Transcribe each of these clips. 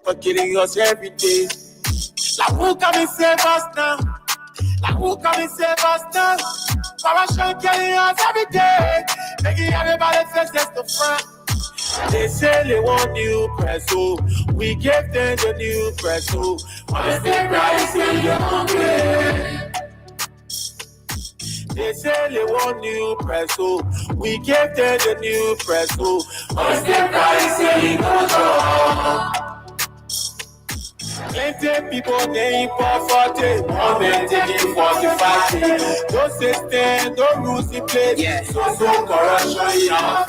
for killing us every day. Like who can we save us now? Like who can we save us now? Corruption killing us every day, making everybody face the front. They say they want new press, so we gave them the new press, so honestly, price in the hungry. They say they want new press, so we gave them the new press, so honestly, price in the plenty people they import 40, one man taking 45. Don't say stand, don't lose the place. Yeah. So corruption, yeah.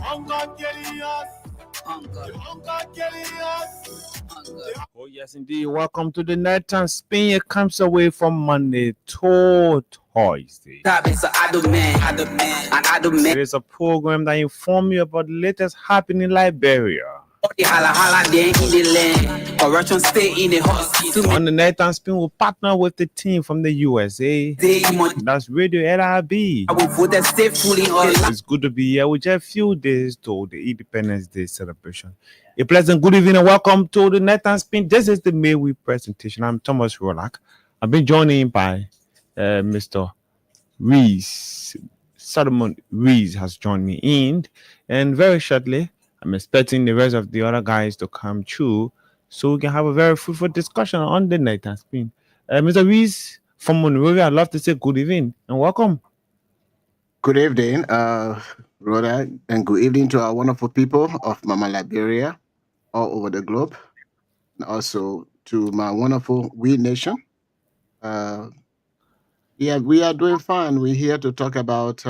Hunger killing us. Hunger killing us. Oh yes, indeed. Welcome to the Night and Spin. It comes away from Monday to Thursday. It is a program that informs you about the latest happening in Liberia. Corruption stay in the hospital. On the Night and Spin, we'll partner with the team from the USA. That's Radio LRB. It's good to be here with just a few days to the Independence Day celebration. A pleasant good evening and welcome to the Night and Spin. This is the May Week presentation. I'm Thomas Rolak. I've been joined in by Mr. Reese. Solomon Reese has joined me in, and very shortly, I'm expecting the rest of the other guys to come through so we can have a very fruitful discussion on the Night and Spin. Mr. Reese from Monrovia, I'd love to say good evening and welcome. Good evening, Rhoda, and good evening to our wonderful people of Mama Liberia all over the globe, and also to my wonderful We Nation. Yeah, we are doing fine. We're here to talk about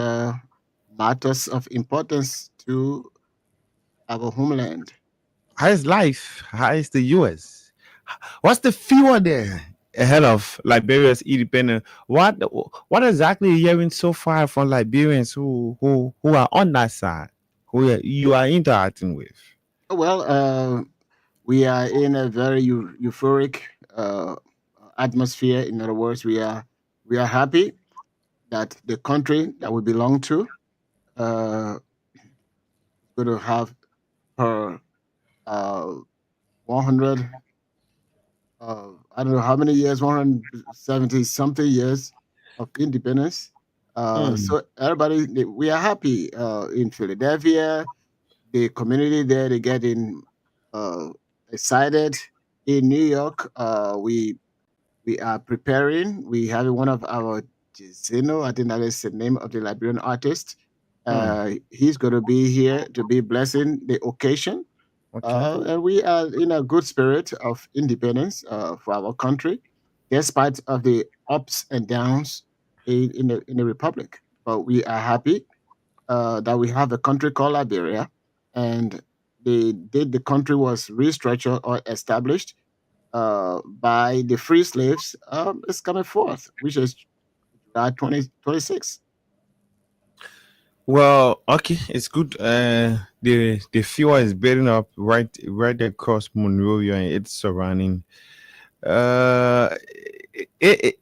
matters of importance to our homeland. How is life? How is the US? What's the fever there ahead of Liberia's independence? What exactly are you hearing so far from Liberians who are on that side, who you are interacting with? Well, we are in a very euphoric atmosphere. In other words, we are happy that the country that we belong to is going to have her 100. I don't know how many years, 170 something years of independence. So everybody, we are happy in Philadelphia. The community there, they getting excited. In New York, we are preparing. We have one of our Gisino, I think that is the name of the Liberian artist. He's going to be here to be blessing the occasion. Okay. And we are in a good spirit of independence for our country, despite of the ups and downs in the republic. But we are happy that we have a country called Liberia, and the country was restructured or established by the free slaves. Is coming forth, which is July 2026. Well, okay, it's good. The fever is building up right across Monrovia and its surrounding. It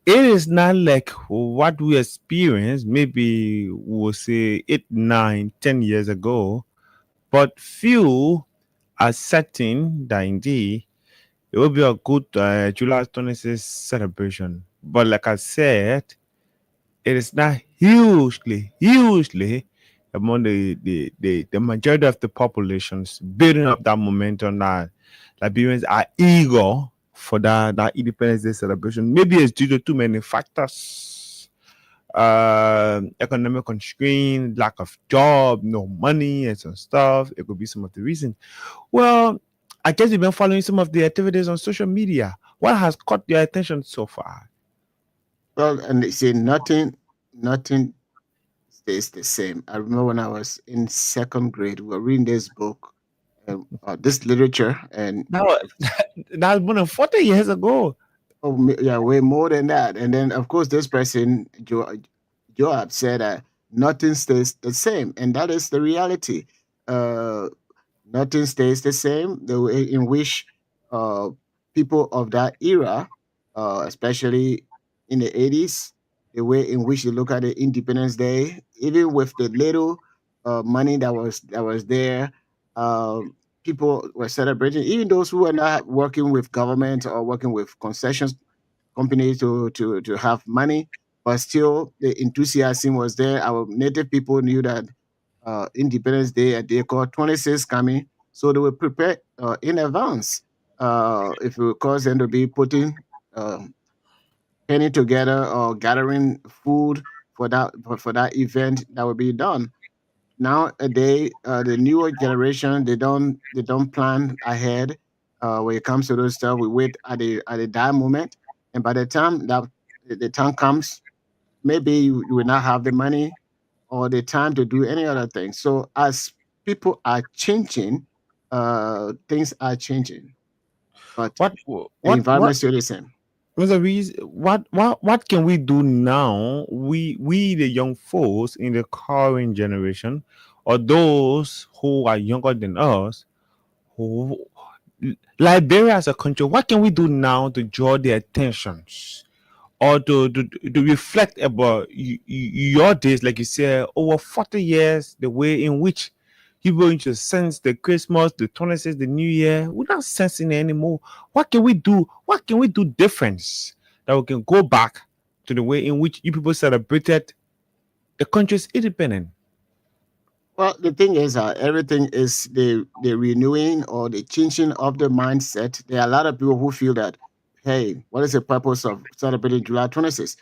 is not like what we experienced maybe we'll say 8, 9, 10 years ago, but few are certain that indeed it will be a good July 26th celebration. But like I said, it is not hugely among the majority of the populations building up that momentum that Liberians are eager for that Independence Day celebration. Maybe it's due to too many factors. Economic constraint, lack of job, no money, and some stuff. It could be some of the reasons. Well, I guess you've been following some of the activities on social media. What has caught your attention so far? Well, and they say nothing stays the same. I remember when I was in second grade, we were reading this book, this literature, and That's more than 40 years ago. yeah, way more than that. And then, of course, this person, Joab, said nothing stays the same, and that is the reality. Nothing stays the same. The way in which people of that era, especially in the 80s, the way in which they look at the Independence Day, even with the little money that was there, people were celebrating, even those who were not working with government or working with concessions companies to have money, but still the enthusiasm was there. Our native people knew that Independence Day, a day called 26 coming, so they were prepared in advance. If it would cause them to be putting uh, penny together or gathering food for that event that will be done. Nowadays, the newer generation they don't plan ahead. When it comes to those stuff, we wait at the that moment, and by the time that the time comes, maybe you will not have the money or the time to do any other thing. So as people are changing, things are changing, but What the what environment still the same. Mr. Reese, what can we do now? We the young folks in the current generation, or those who are younger than us, who Liberia as a country, what can we do now to draw their attentions or to reflect about your days, like you said, over 40 years, the way in which people used to sense the Christmas, the 26th, the New Year. We're not sensing it anymore. What can we do? What can we do different that we can go back to the way in which you people celebrated the country's independence? Well, the thing is, everything is the renewing or the changing of the mindset. There are a lot of people who feel that, hey, what is the purpose of celebrating July 26th?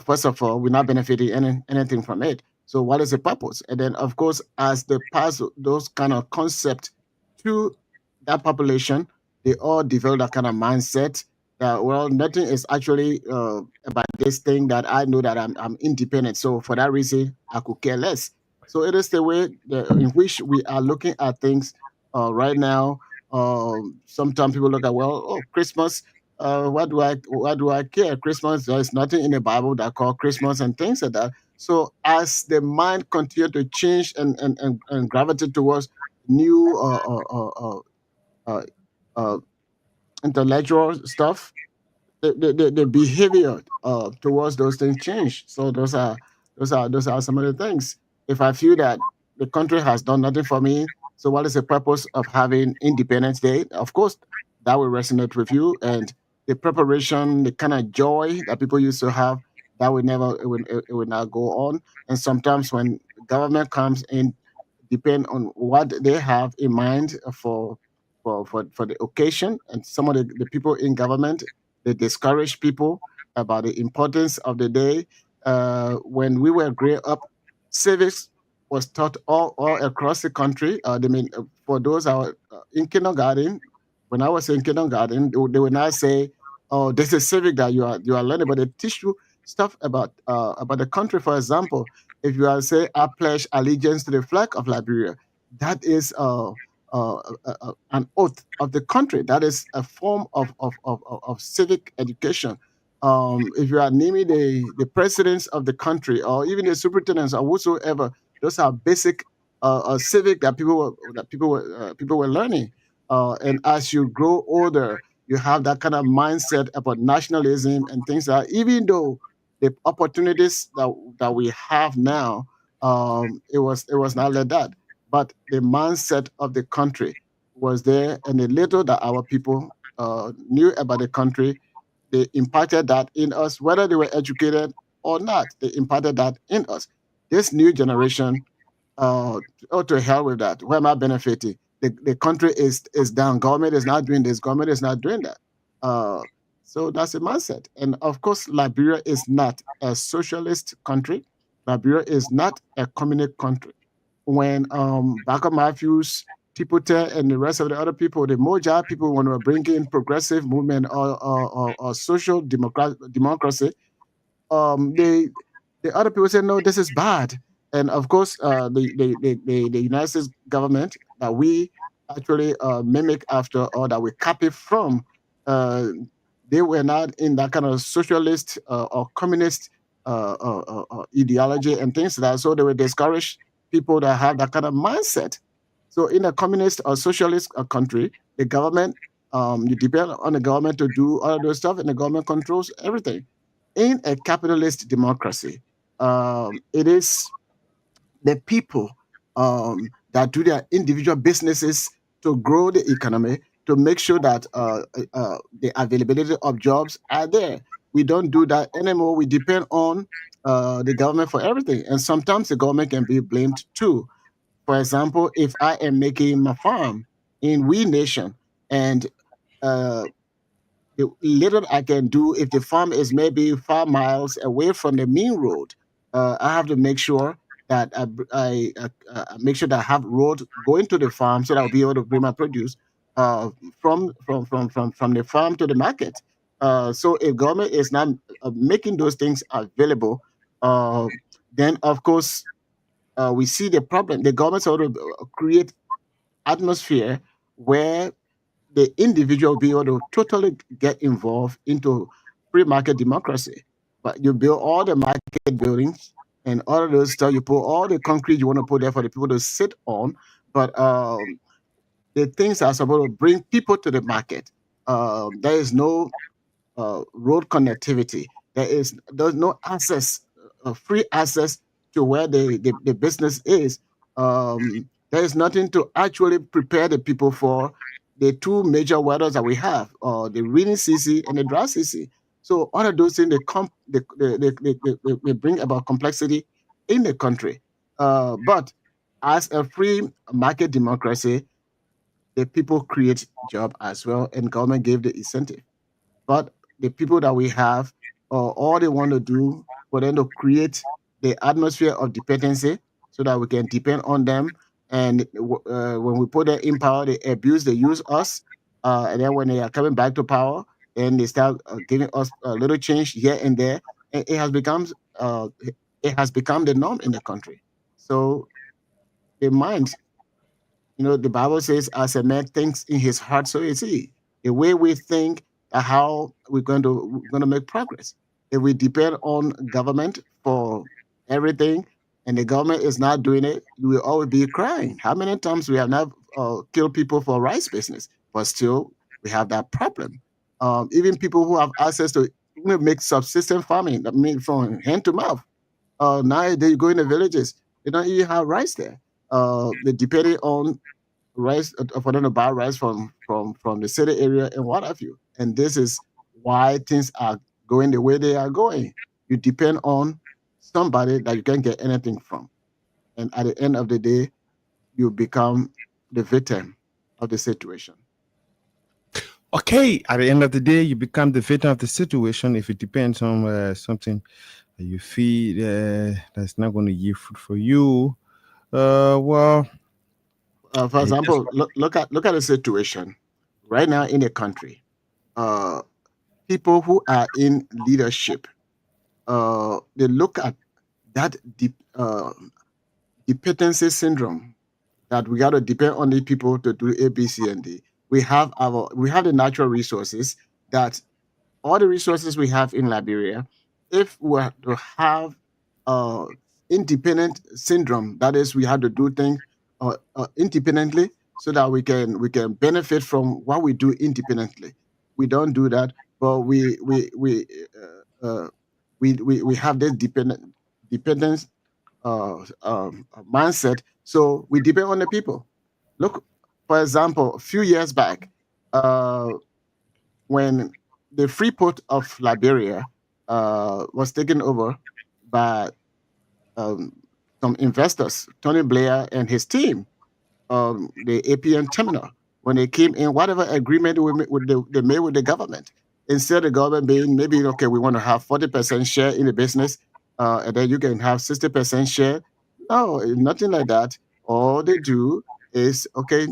First of all, we're not benefiting anything from it. So, what is the purpose? And then, of course, as they pass those kind of concepts to that population, they all develop that kind of mindset that, well, nothing is actually about this thing that I know that I'm independent. So, for that reason, I could care less. So it is the way in which we are looking at things right now. Sometimes people look at, well, oh, Christmas. Why do I care? Christmas. There is nothing in the Bible that call Christmas and things like that. So as the mind continue to change and gravitate towards new uh, uh, intellectual stuff, the behavior towards those things change. So those are some of the things. If I feel that the country has done nothing for me, so what is the purpose of having Independence Day? Of course, that will resonate with you, and the preparation, the kind of joy that people used to have, that will never it will not go on. And sometimes when government comes in, depend on what they have in mind for the occasion, and some of the people in government, they discourage people about the importance of the day. When we were growing up, civics was taught all across the country. For those who are in kindergarten, when I was in kindergarten, they would not say, "Oh, this is civic that you are learning," but they teach you stuff about the country. For example, if you are say, "I pledge allegiance to the flag of Liberia," that is an oath of the country. That is a form of civic education. If you are naming the presidents of the country or even the superintendents or whatsoever, those are basic civic that people were learning. And as you grow older, you have that kind of mindset about nationalism and things like that. Even though the opportunities that we have now, it was not like that, but the mindset of the country was there, and the little that our people knew about the country, they imparted that in us, whether they were educated or not. They imparted that in us. This new generation, oh, to hell with that. Where am I benefiting? The country is down. Government is not doing this. Government is not doing that. Uh, so that's a mindset. And of course, Liberia is not a socialist country. Liberia is not a communist country. When Baka Matthews, Tipute, and the rest of the other people, the Moja people, want to bring in progressive movement or social democracy, the other people say no, this is bad. And of course, the United States government that we actually mimic after or that we copy from, uh, they were not in that kind of socialist or communist ideology and things like that. So they will discourage people that have that kind of mindset. So in a communist or socialist country, the government, you depend on the government to do all of those stuff, and the government controls everything. In a capitalist democracy, it is the people that do their individual businesses to grow the economy, to make sure that the availability of jobs are there. We don't do that anymore. We depend on the government for everything. And sometimes the government can be blamed too. For example, if I am making my farm in We Nation and uh, the little I can do, if the farm is maybe 5 miles away from the main road, I have to make sure that I make sure that I have road going to the farm so that I'll be able to bring my produce from the farm to the market. So if government is not making those things available, uh, then of course we see the problem. The government sort of create atmosphere where the individual be able to totally get involved into free market democracy. But you build all the market buildings and all of those stuff. You put all the concrete you want to put there for the people to sit on. But the things are supposed to bring people to the market. There is no road connectivity. There's no access, free access to where the business is. There is nothing to actually prepare the people for the two major weathers that we have, the rainy season and the dry season. So all of those things they bring about complexity in the country. But as a free market democracy, the people create job as well, and government gave the incentive. But the people that we have, all they want to do for them to create the atmosphere of dependency so that we can depend on them. And when we put them in power, they abuse, they use us. And then when they are coming back to power, then they start giving us a little change here and there. And it has become the norm in the country. So the mind, the Bible says, as a man thinks in his heart, so is he. The way we think, how we're going to make progress. If we depend on government for everything, and the government is not doing it, you will always be crying. How many times we have not killed people for rice business, but still we have that problem. Even people who have access to make subsistence farming, I mean, from hand to mouth. Now they go in the villages, they don't even have rice there. They're depending on rice for them to buy rice from the city area and what have you. And this is why things are going the way they are going. You depend on somebody that you can't get anything from, and at the end of the day, you become the victim of the situation. Okay, at the end of the day, you become the victim of the situation if it depends on something that you feel that's not going to yield fruit for you. Well, For example, look at the situation right now in the country. Uh, People who are in leadership, they look at that dependency syndrome, that we got to depend on the people to do A, B, C, and D. We have the natural resources, that all the resources we have in Liberia. If we were to have uh, independent syndrome, that is, we have to do things independently so that we can benefit from what we do independently. We don't do that, but we have this dependence mindset. So we depend on the people. Look, for example, a few years back, uh, when the free port of Liberia was taken over by um, some investors, Tony Blair and his team, the APN terminal, when they came in, whatever agreement they made with the government, instead of the government being maybe, okay, we want to have 40% share in the business, and then you can have 60% share. No, nothing like that. All they do is, okay,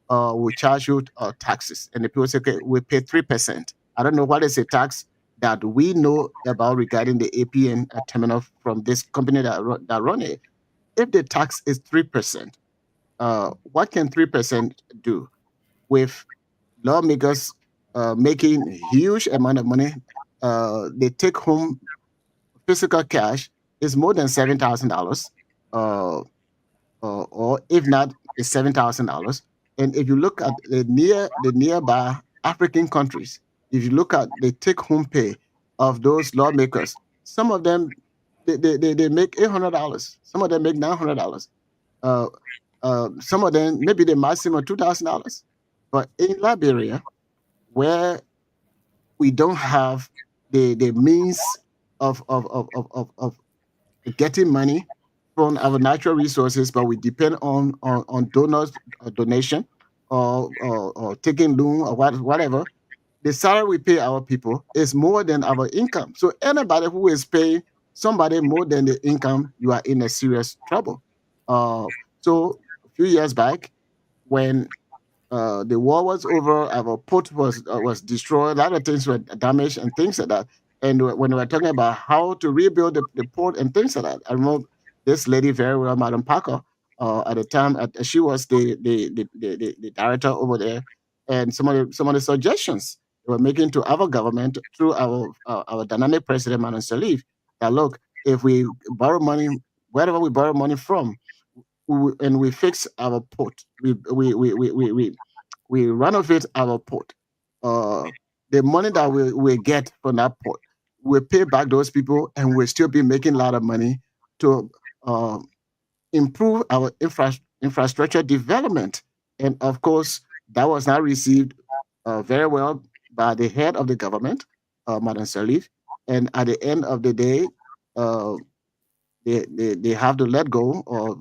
we charge you taxes. And the people say, okay, we pay 3%. I don't know what is a tax that we know about regarding the APN terminal from this company that run it. If the tax is 3%, what can 3% do with lawmakers making huge amount of money? They take home physical cash is more than $7,000, or if not, it's $7,000. And if you look at the nearby African countries, if you look at the take home pay of those lawmakers, some of them they make $800, some of them make $900. Uh, Some of them, maybe the maximum $2,000. But in Liberia, where we don't have the means of getting money from our natural resources, but we depend on donors, donation, or taking loan or whatever. The salary we pay our people is more than our income. So anybody who is paying somebody more than the income, you are in a serious trouble. So a few years back, when the war was over, our port was destroyed, a lot of things were damaged and things like that. And when we were talking about how to rebuild the port and things like that, I remember this lady very well, Madam Parker. At the time, she was the director over there, and some of the suggestions they were making to our government through our dynamic president, Madam Salif, that look, if we borrow money, wherever we borrow money from, and we fix our port. We renovate our port. Uh, the money that we get from that port, we pay back those people, and we'll still be making a lot of money to uh, improve our infrastructure development. And of course, that was not received very well by the head of the government, Madam Salif. And at the end of the day, uh, they have to let go or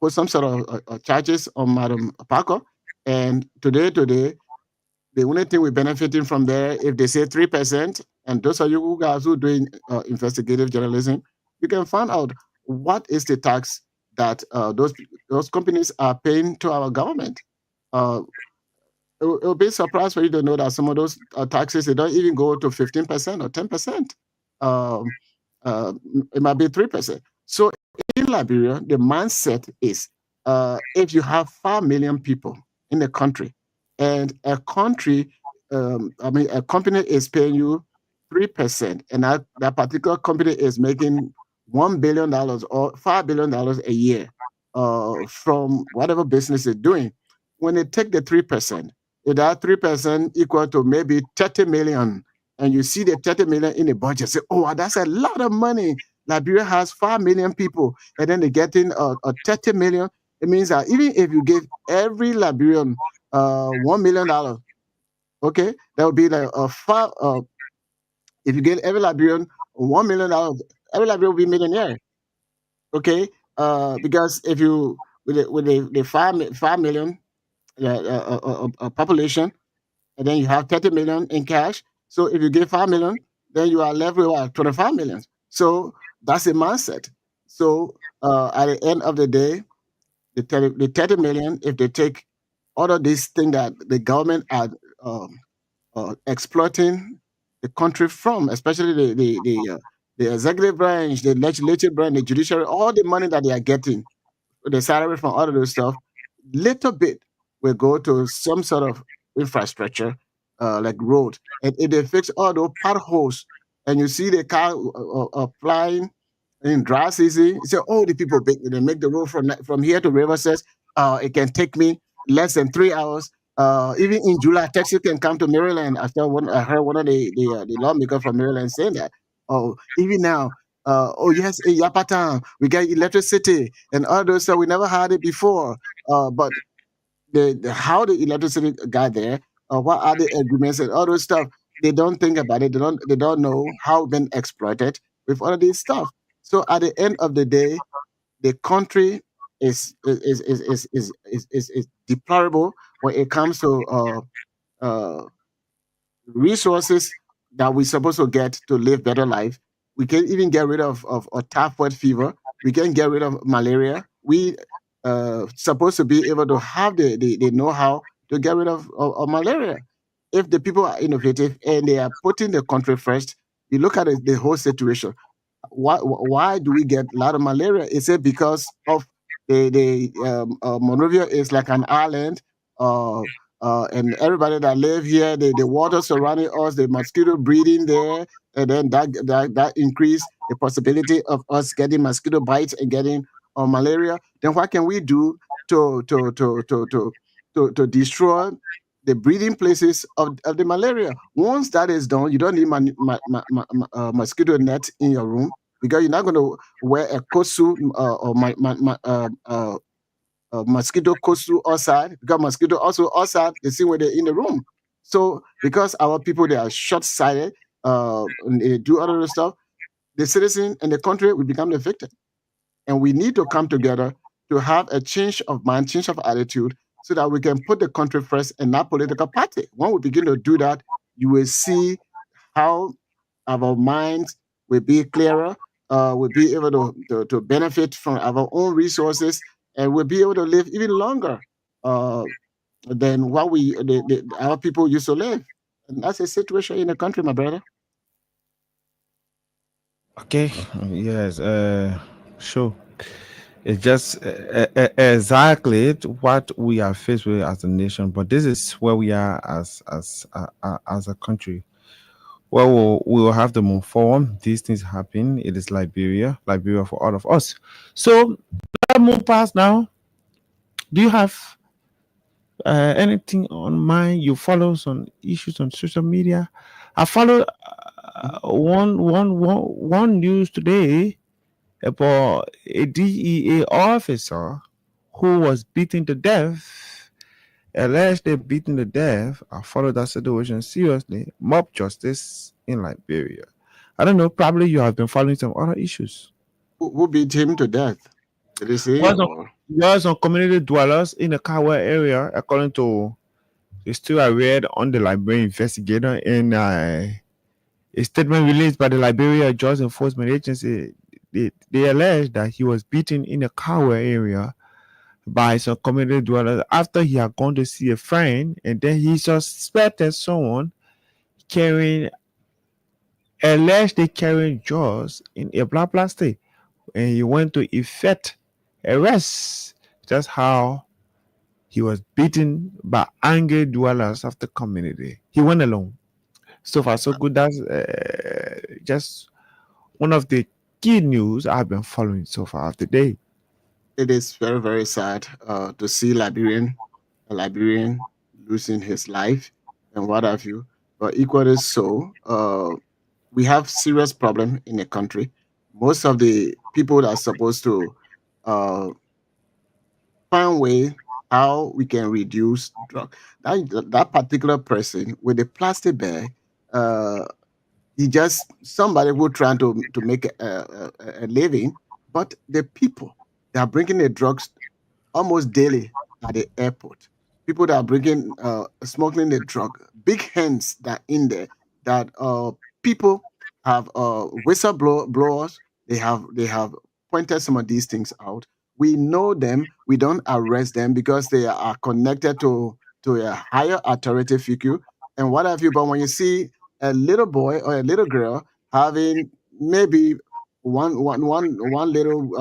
put some sort of charges on Madam Parker. And today, the only thing we're benefiting from there, if they say 3%, and those of you who guys who are doing investigative journalism, you can find out what is the tax that those companies are paying to our government. Uh, it'll be a surprise for you to know that some of those taxes, they don't even go to 15% or 10%. Um, it might be 3%. So in Liberia, the mindset is if you have 5 million people in the country, and a country, a company is paying you 3%, and that particular company is making $1 billion or $5 billion a year from whatever business they're doing. When they take the 3%, if that 3% equal to maybe 30 million, and you see the 30 million in the budget, say, oh, that's a lot of money. Liberia has 5 million people, and then they're getting a 30 million. It means that even if you give every Liberian $1 million, okay, that would be like a five. If you give every Liberian $1 million, every Liberian will be millionaire. Okay, because if you with the 5 million population, and then you have 30 million in cash. So if you give 5 million, then you are left with what, 25 million. So that's a mindset. So at the end of the day, the 30 million, if they take all of these things that the government are um, exploiting the country from, especially the executive branch, the legislative branch, the judiciary, all the money that they are getting, the salary from all of those stuff, little bit will go to some sort of infrastructure, like road. And if they fix all those potholes, and you see the car flying in dry season, you say, "Oh, the people they make the road from here to River says, it can take me less than 3 hours." Even in July, taxi can come to Maryland. After I heard one of the lawmaker from Maryland saying that. Oh, even now, oh yes, in Yapatan, we get electricity and all those stuff. We never had it before. But the how the electricity got there, what are the agreements and all those stuff, they don't think about it. They don't know how it's been exploited with all of this stuff. So at the end of the day, the country is deplorable when it comes to uh, resources that we're supposed to get to live better life. We can even get rid of typhoid fever. We can get rid of malaria. We supposed to be able to have the know-how to get rid of malaria. If the people are innovative and they are putting the country first, you look at the whole situation. Why do we get a lot of malaria? Is it because of the Monrovia is like an island, uh, and everybody that live here, the water surrounding us, the mosquito breeding there, and then that increase the possibility of us getting mosquito bites and getting malaria. Then what can we do to to to to to to destroy the breeding places of the malaria? Once that is done, you don't need mosquito net in your room, because you're not going to wear a kosu or mosquito goes through outside because mosquito also outside the same way they're in the room. So because our people they are short-sighted, and they do other stuff, the citizen and the country will become the victim. And we need to come together to have a change of mind, change of attitude, so that we can put the country first and not political party. When we begin to do that, you will see how our minds will be clearer, will be able to benefit from our own resources, and we'll be able to live even longer than what our people used to live. And that's a situation in the country, my brother. Okay, yes, sure. It's just exactly what we are faced with as a nation, but this is where we are as a country. Well, we will have to move forward. These things happen. It is Liberia for all of us. So let's move past now. Do you have anything on mind? You follow some issues on social media. I follow one news today about a DEA officer who was beaten to death, allegedly beaten to death. I follow that situation seriously. Mob justice in Liberia. I don't know. Probably you have been following some other issues. Who beat him to death? Did he say? There Or are some community dwellers in the Kawa area, according to the story I read on the Liberian investigator in a statement released by the Liberia Drug Enforcement Agency. They allege that he was beaten in the Kawa area by some community dwellers after he had gone to see a friend, and then he suspected someone carrying allegedly carrying drugs in a blah blah state, and he went to effect arrest. That's how he was beaten by angry dwellers of the community. He went alone. So far, so good. That's just one of the key news I've been following so far today. it is very, very sad to see a Liberian losing his life and what have you. But equally so, we have serious problem in the country. Most of the people that are supposed to uh, find way how we can reduce drug. That particular person with the plastic bag, uh, he just somebody who trying to make a living, but the people that are bringing the drugs almost daily at the airport. People that are bringing, smuggling the drug, big hands that in there. That people have blowers. They have pointed some of these things out. We know them. We don't arrest them because they are connected to a higher authority figure and what have you. But when you see a little boy or a little girl having maybe one little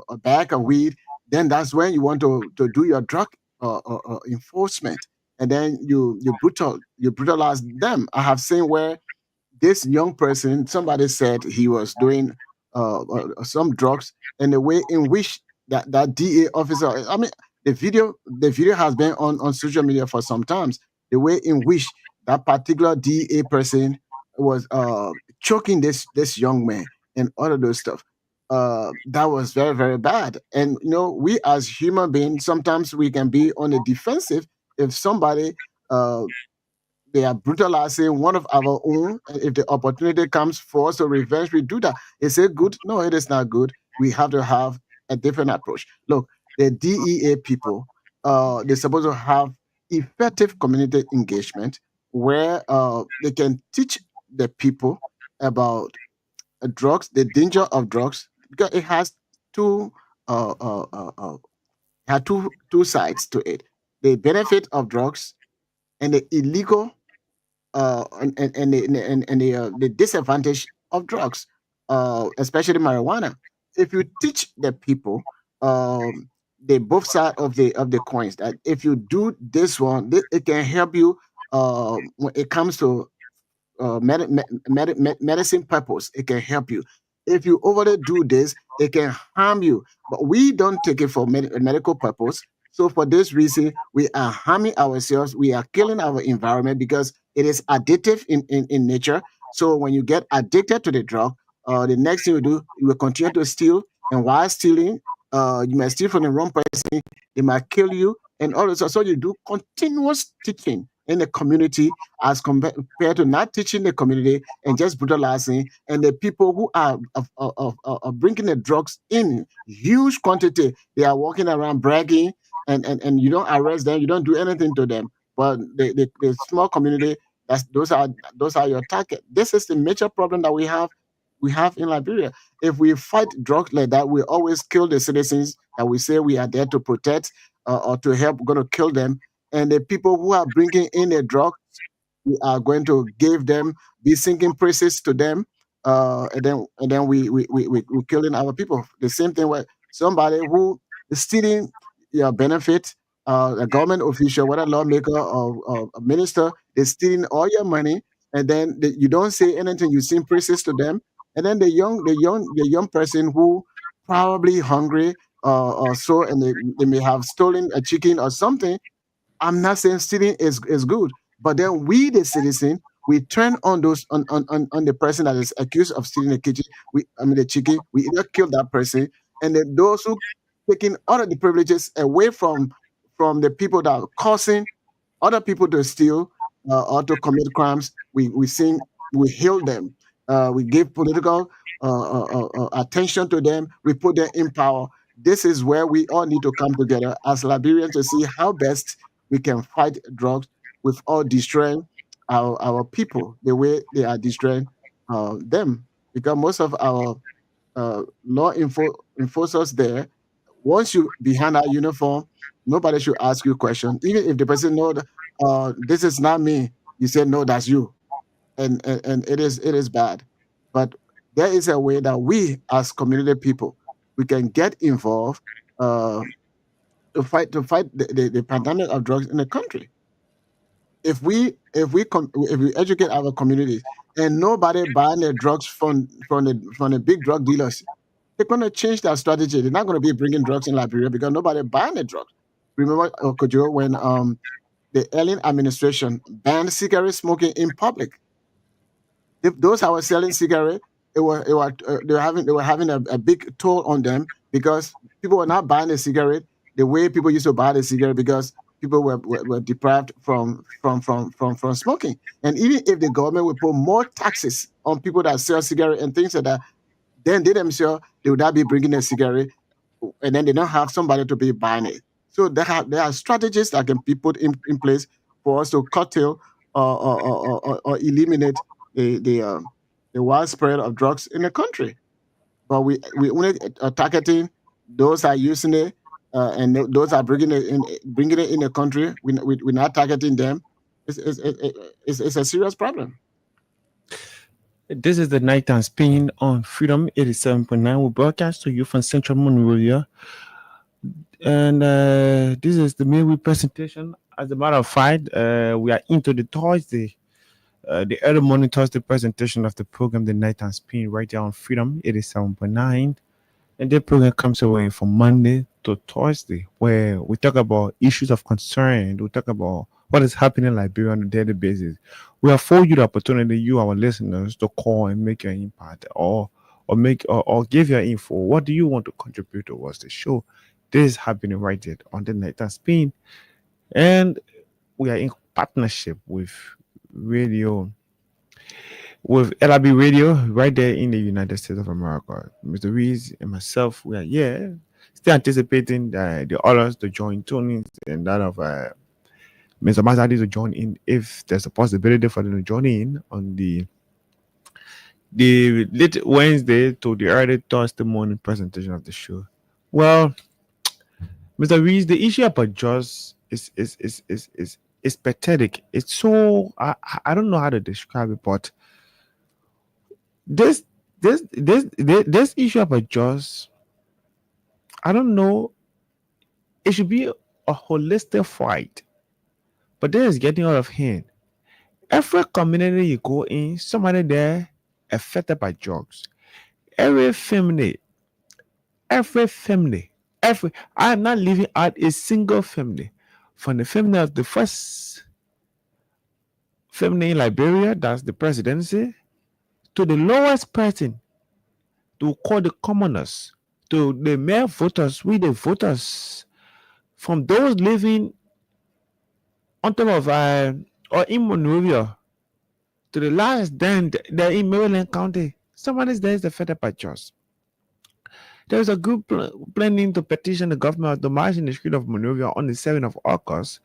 a bag of weed, then that's when you want to do your drug enforcement, and then you brutalize them. I have seen where this young person, somebody said he was doing some drugs, and the way in which that DA officer, I mean, the video has been on social media for some times. The way in which that particular DA person was choking this young man and all of those stuff. That was very, very bad. And we as human beings, sometimes we can be on the defensive if somebody uh, they are brutalizing one of our own. And if the opportunity comes for us to revenge, we do that. Is it good? No, it is not good. We have to have a different approach. Look, the DEA people, they're supposed to have effective community engagement where they can teach the people about drugs, the danger of drugs, because it has two uh, uh, uh, uh, two sides to it: the benefit of drugs and the illegal and the disadvantage of drugs, especially marijuana. If you teach the people the both side of the coins, that if you do this one, it can help you when it comes to medicine purpose, it can help you. If you overly do this, it can harm you. But we don't take it for medical purpose. So for this reason, we are harming ourselves. We are killing our environment because it is addictive in nature. So when you get addicted to the drug, the next thing you do, you will continue to steal. And while stealing, You might steal from the wrong person, they might kill you, and all this. So you do continuous teaching in the community as compared to not teaching the community and just brutalizing. And the people who are bringing the drugs in huge quantity, they are walking around bragging, and you don't arrest them, you don't do anything to them. But the small community, those are your target. This is the major problem that we have in Liberia. If we fight drugs like that, we always kill the citizens that we say we are there to protect, or to help. We're going to kill them, and the people who are bringing in the drugs, we are going to give them, be singing praises to them, and then we killing our people. The same thing with somebody who is stealing your benefit, a government official, whether lawmaker or a minister, is stealing all your money, and then you don't say anything. You sing praises to them, and then the young person who probably hungry, or so, and they may have stolen a chicken or something. I'm not saying stealing is good, but then we, the citizen, we turn on on the person that is accused of stealing the kitchen. The chicken. We either kill that person, and then those who taking all of the privileges away from the people that are causing other people to steal, or to commit crimes. We heal them. We give political attention to them. We put them in power. This is where we all need to come together as Liberians to see how best we can fight drugs without destroying our people the way they are destroying them. Because most of our enforcers there, once you behind our uniform, nobody should ask you question. Even if the person know that, this is not me, you say no, that's you, and it is bad. But there is a way that we, as community people, we can get involved, uh, to fight the pandemic of drugs in the country. If we educate our communities, and nobody buying the drugs from the big drug dealers, they're going to change their strategy. They're not going to be bringing drugs in Liberia because nobody buying the drugs. Remember, Kojo, when the alien administration banned cigarette smoking in public. If those that were selling cigarette, they were having a big toll on them, because people were not buying the cigarette the way people used to buy the cigarette, because people were deprived from smoking. And even if the government would put more taxes on people that sell cigarette and things like that, then they themselves, they would not be bringing a cigarette, and then they don't have somebody to be buying it. So there are strategies that can be put in place for us to curtail, or eliminate the widespread of drugs in the country. But we only are targeting those that are using it, and those are bringing it in the country. We're not targeting them. It's a serious problem. This is the nighttime spin on Freedom 87.9. We broadcast to you from Central Monrovia. And this is the midweek presentation. As a matter of fact, we are into the Thursday, the early morning Thursday presentation of the program, The Nighttime Spin, right there on Freedom 87.9. And the program comes away from Monday to Thursday, where we talk about issues of concern. We talk about what is happening in Liberia on a daily basis. We afford you the opportunity, you, our listeners, to call and make your impact, or give your info. What do you want to contribute towards the show? This is happening right there on the Nighttime Spin. And we are in partnership with LRB Radio right there in the United States of America. Mr. Reese and myself, we are here still anticipating the others to join Tony and that of Mr. Mazadi to join in, if there's a possibility for them to join in on the late Wednesday to the early Thursday morning presentation of the show. Well, Mr. Reese, the issue about Jaws is pathetic. It's so I don't know how to describe it, but this issue about Jaws, I don't know. It should be a holistic fight, but this is getting out of hand. Every community you go in, somebody there affected by drugs. Every family, I am not leaving out a single family. From the family of the first family in Liberia, that's the presidency, to the lowest person, to call the commoners, to the male voters, we the voters, from those living on top of or in Monrovia to the last then they're in Maryland County. Someone is there is the federal patrons. There is a group planning to petition the government to march in the street of Monrovia on the 7th of August,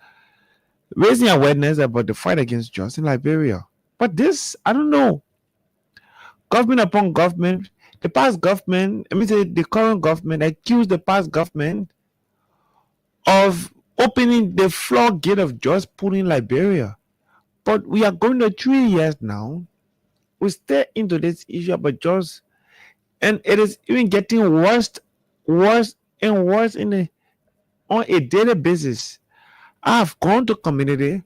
raising awareness about the fight against drugs in Liberia. But this, I don't know. Government upon government, the past government, I mean, the current government accused the past government of opening the floodgate of drugs pool in Liberia. But we are going to 3 years now. We stay into this issue about drugs, and it is even getting worse and worse on a daily basis. I have gone to community,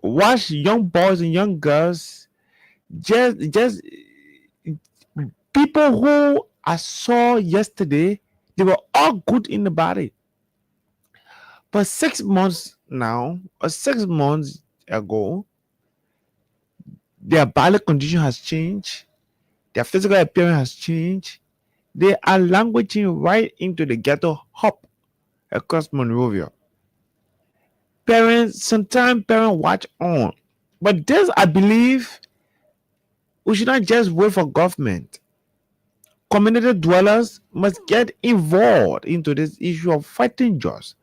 watched young boys and young girls, just people who I saw yesterday, they were all good in the body. But 6 months now, or 6 months ago, their body condition has changed, their physical appearance has changed. They are languishing right into the ghetto hop across Monrovia. Sometimes parents watch on. But this, I believe, we should not just wait for government. Community dwellers must get involved into this issue of fighting drugs.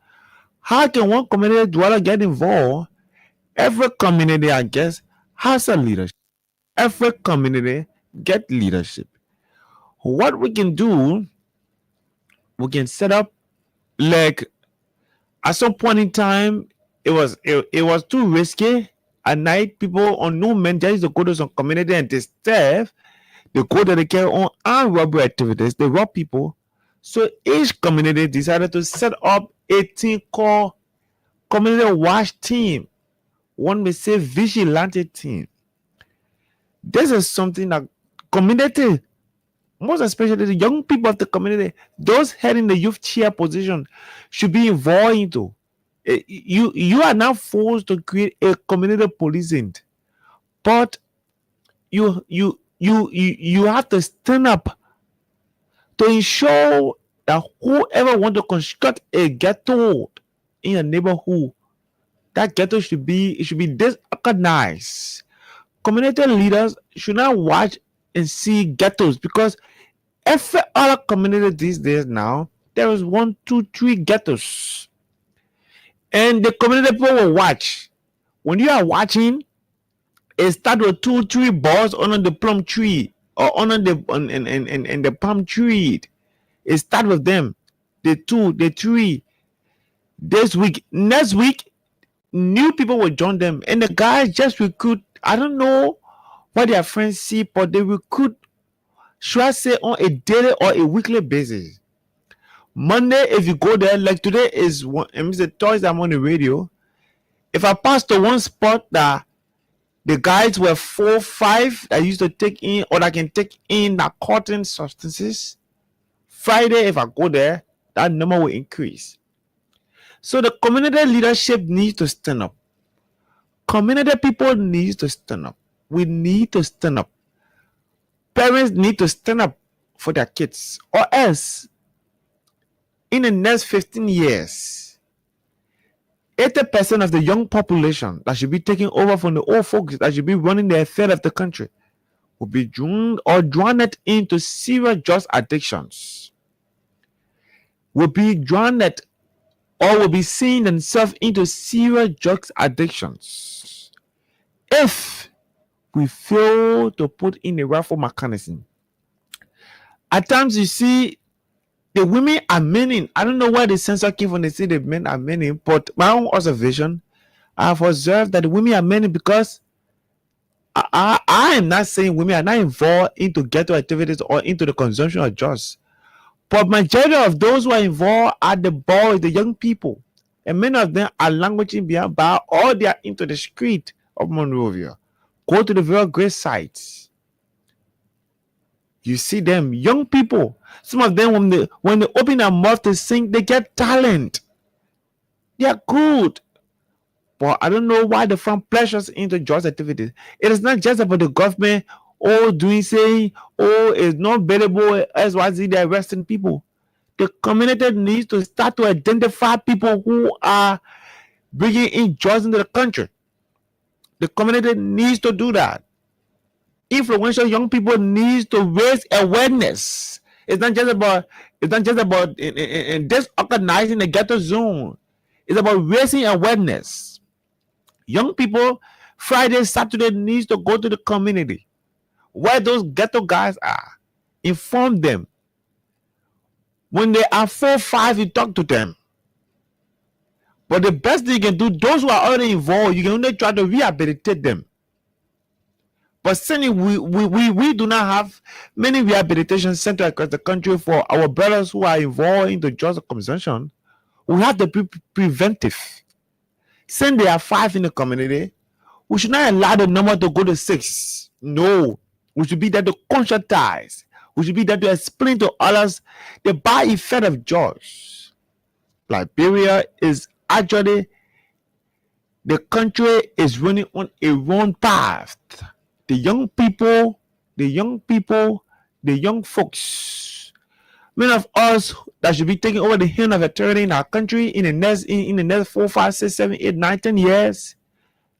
How can one community dweller get involved? Every community, I guess, has a leadership. Every community get leadership. What we can do, we can set up, like, at some point in time, it was too risky. At night, people, unknown men, they used to go to some community and they go there, they carry on armed robbery activities, they rob people. So each community decided to set up a team called Community Watch Team. One may say vigilante team. This is something that community, most especially the young people of the community, those heading the youth chair position, should be involved into. You are now forced to create a community policing, but you have to stand up to ensure that whoever want to construct a ghetto in a neighborhood, that ghetto should be disorganized. Community leaders should not watch and see ghettos, because every other community these days now, there is 1, 2, 3 ghettos. And the community people will watch. When you are watching, it start with 2, 3 balls under the plum tree or under the palm tree. It start with them. The 2, the 3. This week, next week, new people will join them. And the guys just recruit. I don't know what their friends see, but they recruit, should I say, on a daily or a weekly basis. Monday, if you go there, like today is Thursday, I'm on the radio. If I pass to one spot that the guys were 4, 5 that used to take in, or that can take in narcotic substances, Friday, if I go there, that number will increase. So the community leadership needs to stand up. Community people need to stand up. We need to stand up. Parents need to stand up for their kids, or else in the next 15 years, 80% of the young population that should be taking over from the old folks that should be running the affair of the country will be drawn into serious drug addictions. Will be drawn or will be seeing themselves into serious drugs addictions if we fail to put in a raffle mechanism. At times you see the women are meaning. I don't know where the censor came from. They say the men are meaning, but my own observation, I have observed that the women are meaning because I am not saying women are not involved into ghetto activities or into the consumption of drugs. But majority of those who are involved are the boys, the young people. And many of them are languishing behind bar, or they are into the street of Monrovia. Go to the very great sites. You see them, young people. Some of them, when they open their mouth to sing, they get talent. They are good. But I don't know why they find pleasures into drugs activities. It is not just about the government saying, it's not available, XYZ, they're arresting people. The community needs to start to identify people who are bringing in drugs into the country. The community needs to do that. Influential young people needs to raise awareness. It's not just about in disorganizing the ghetto zone. It's about raising awareness. Young people, Friday, Saturday needs to go to the community where those ghetto guys are. Inform them. When they are 4, 5, you talk to them. But the best thing you can do, those who are already involved, you can only try to rehabilitate them. But certainly, we do not have many rehabilitation centers across the country for our brothers who are involved in the drugs consumption. We have to be preventive. Since there are 5 in the community, we should not allow the number to go to 6. No, we should be there to conscientize. We should be there to explain to others the bad effect of drugs. Liberia is actually, the country is running on a wrong path. The young people, the young folks, many of us that should be taking over the hand of authority in our country in the next 4, 5, 6, 7, 8, 9, 10 years,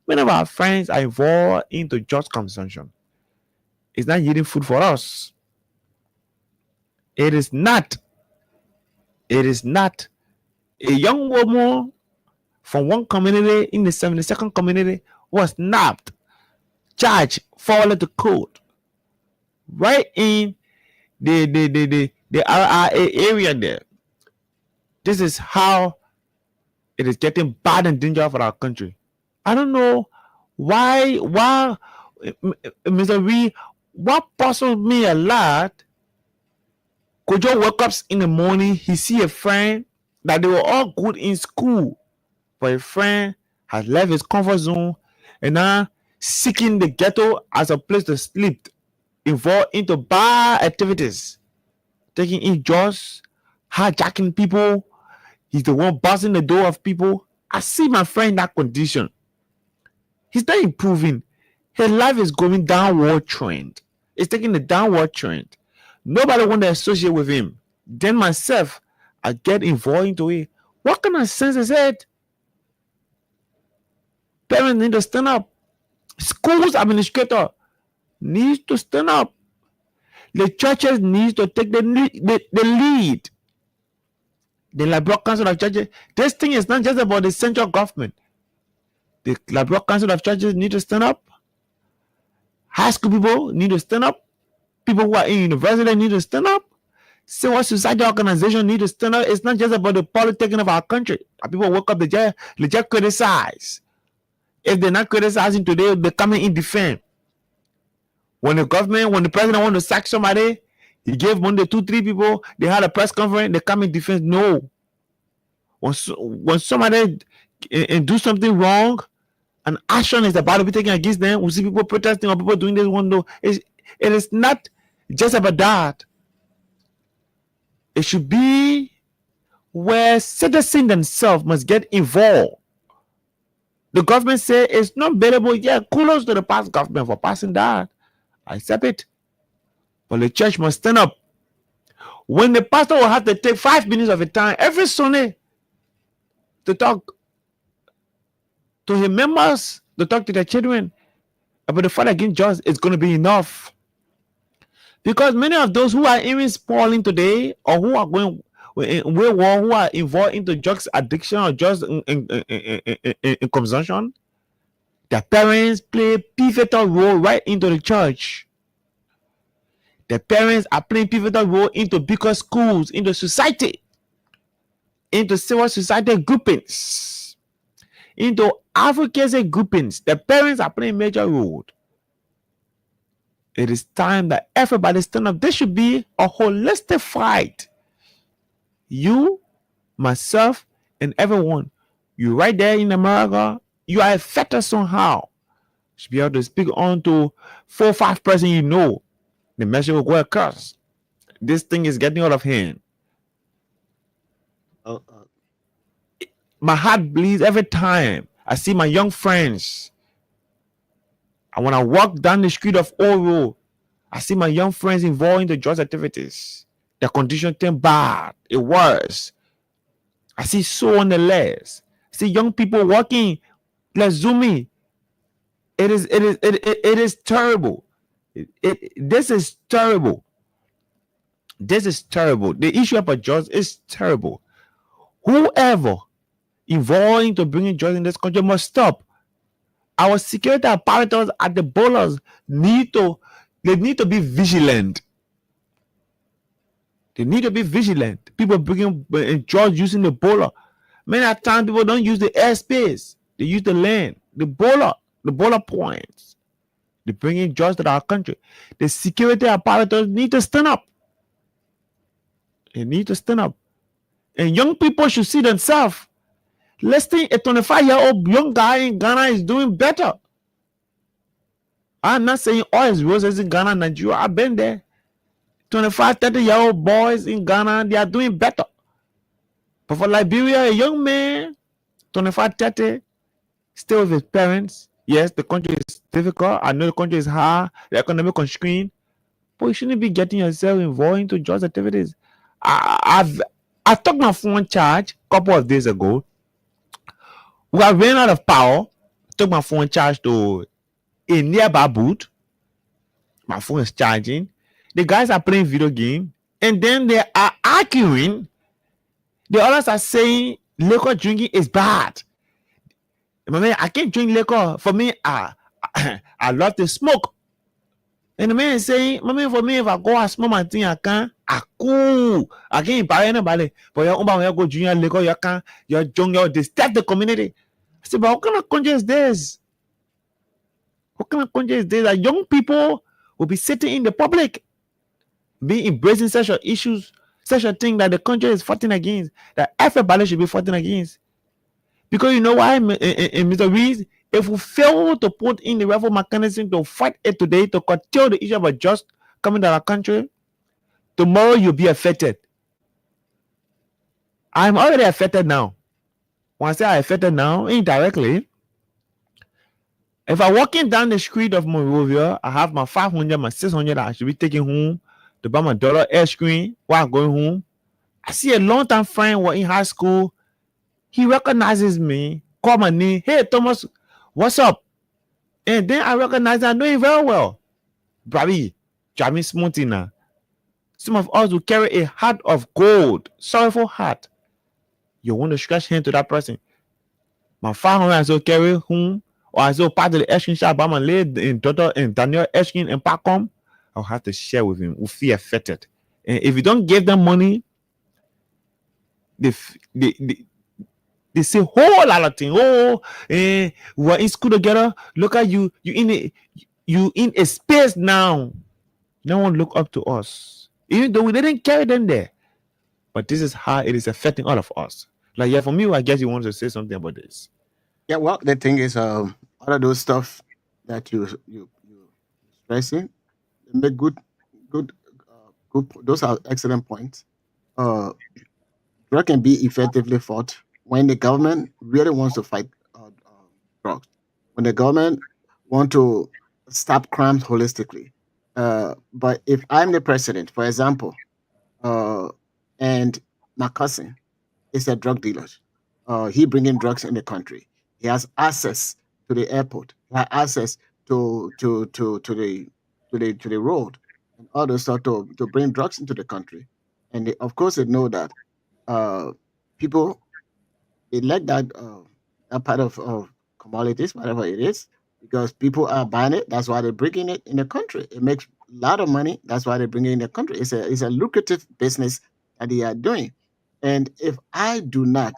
many of our friends are involved into drugs consumption. It's not yielding food for us. It is not. A young woman from one community in the 72nd community was nabbed, charged, followed to court, right in the RRA area there. This is how it is getting bad and dangerous for our country. I don't know why Mr. Reed, what puzzles me a lot. Kojo woke up in the morning, he see a friend that they were all good in school, but a friend has left his comfort zone and now seeking the ghetto as a place to sleep, involved into bad activities, taking in drugs, hijacking people. He's the one busting the door of people. I see my friend in that condition. He's not improving. His life is going downward trend. It's taking the downward trend. Nobody want to associate with him. Then myself, I get involved into it. What kind of sense is it? Parents need to stand up. Schools administrator needs to stand up. The churches need to take the lead. The Liberal Council of Churches. This thing is not just about the central government. The Liberal Council of Churches need to stand up. High school people need to stand up. People who are in university need to stand up. Civil society organizations need to stand up. It's not just about the politicking of our country. People wake up, they just criticize. If they're not criticizing today, they're coming in defense. When the president want to sack somebody, he gave money to 2, 3 people, they had a press conference, they come in defense. No. When somebody do something wrong, an action is about to be taken against them, we see people protesting or people doing this one. No, it is not just about that. It should be where citizens themselves must get involved. The government say it's not available. Yeah, kudos to the past government for passing that. I accept it. But the church must stand up. When the pastor will have to take 5 minutes of his time every Sunday to talk to his members, to talk to their children about the fight against drugs, it's going to be enough. Because many of those who are even spoiling today or who are going who are involved into drugs addiction or drugs in consumption, their parents play a pivotal role right into the church. Their parents are playing pivotal role into bigger schools, into society, into civil society groupings, into advocacy groupings. The parents are playing a major role. It is time that everybody stand up. This should be a holistic fight. You, myself, and everyone. You right there in America, you are affected somehow. You should be able to speak on to 4 or 5 person you know. The message will go across. This thing is getting out of hand. My heart bleeds every time I see my young friends. And when I walk down the street of Oro, I see my young friends involved in the drugs activities. The condition turn bad. It worse. I see so on the list. See young people walking. Let's zoom in. It is terrible. This is terrible. This is terrible. The issue of a judge is terrible. Whoever involved into bringing judge in this country must stop. Our security apparatus at the borders need to be vigilant. They need to be vigilant. People bringing judge using the border. Many times people don't use the airspace. They use the land, the border points. They bring in judge to our country. The security apparatus need to stand up. They need to stand up. And young people should see themselves. Let's think a 25-year-old young guy in Ghana is doing better. I'm not saying all is roses in Ghana, Nigeria. I've been there. 25, 30-year-old boys in Ghana, they are doing better. But for Liberia, a young man, 25, 30, still with his parents. Yes, the country is difficult. I know the country is hard, the economic constraint. But you shouldn't be getting yourself involved into just activities. I took my phone charge a couple of days ago. We have ran out of power. Took my phone charge to a nearby booth. My phone is charging. The guys are playing video game, and then they are arguing. The others are saying liquor drinking is bad. I can't drink liquor. For me, I love to smoke. And the man is saying, for me, if I go and smoke my thing, I can't. Cool. I can't buy anybody. But you go drink liquor, you can't. You're drunk, you disturb the community. I said, but what kind of country is this? What kind of country is this? That young people will be sitting in the public, be embracing sexual issues, such a thing that the country is fighting against, that everybody should be fighting against. Because you know why, Mr. Rees? If we fail to put in the reform mechanism to fight it today, to curtail the issue of a just coming to our country, tomorrow you'll be affected. I'm already affected now. When I say I'm affected now, indirectly, if I'm walking down the street of Monrovia, I have my 500, my 600 I should be taking home to buy my daughter ice cream while I'm going home. I see a long-time friend was in high school. He recognizes me, call my name. Hey, Thomas, what's up? And then I recognize I know him very well. Bravi, Jamie Smoothie now. Some of us will carry a heart of gold, sorrowful heart. You want to stretch hand to that person. My 500 I still carry home, or I still part of the ice cream shop by my lady and daughter and Daniel ice cream and Pacom. I'll have to share with him. We'll feel affected. And if you don't give them money, they say whole lot of things. We're in school together. Look at you. You in a space now. No one look up to us. Even though we didn't carry them there. But this is how it is affecting all of us. Like, yeah, for me, I guess you want to say something about this. Yeah, well, the thing is, all of those stuff that you stressing, make good. Those are excellent points. Drug can be effectively fought when the government really wants to fight drugs. When the government want to stop crimes holistically. But if I'm the president, for example, and my cousin is a drug dealer, he bringing drugs in the country. He has access to the airport. He has access to the road and all those stuff to bring drugs into the country. And of course, they know that people they like that part of commodities, whatever it is, because people are buying it. That's why they're bringing it in the country. It makes a lot of money. That's why they're bringing it in the country. It's a lucrative business that they are doing. And if I do not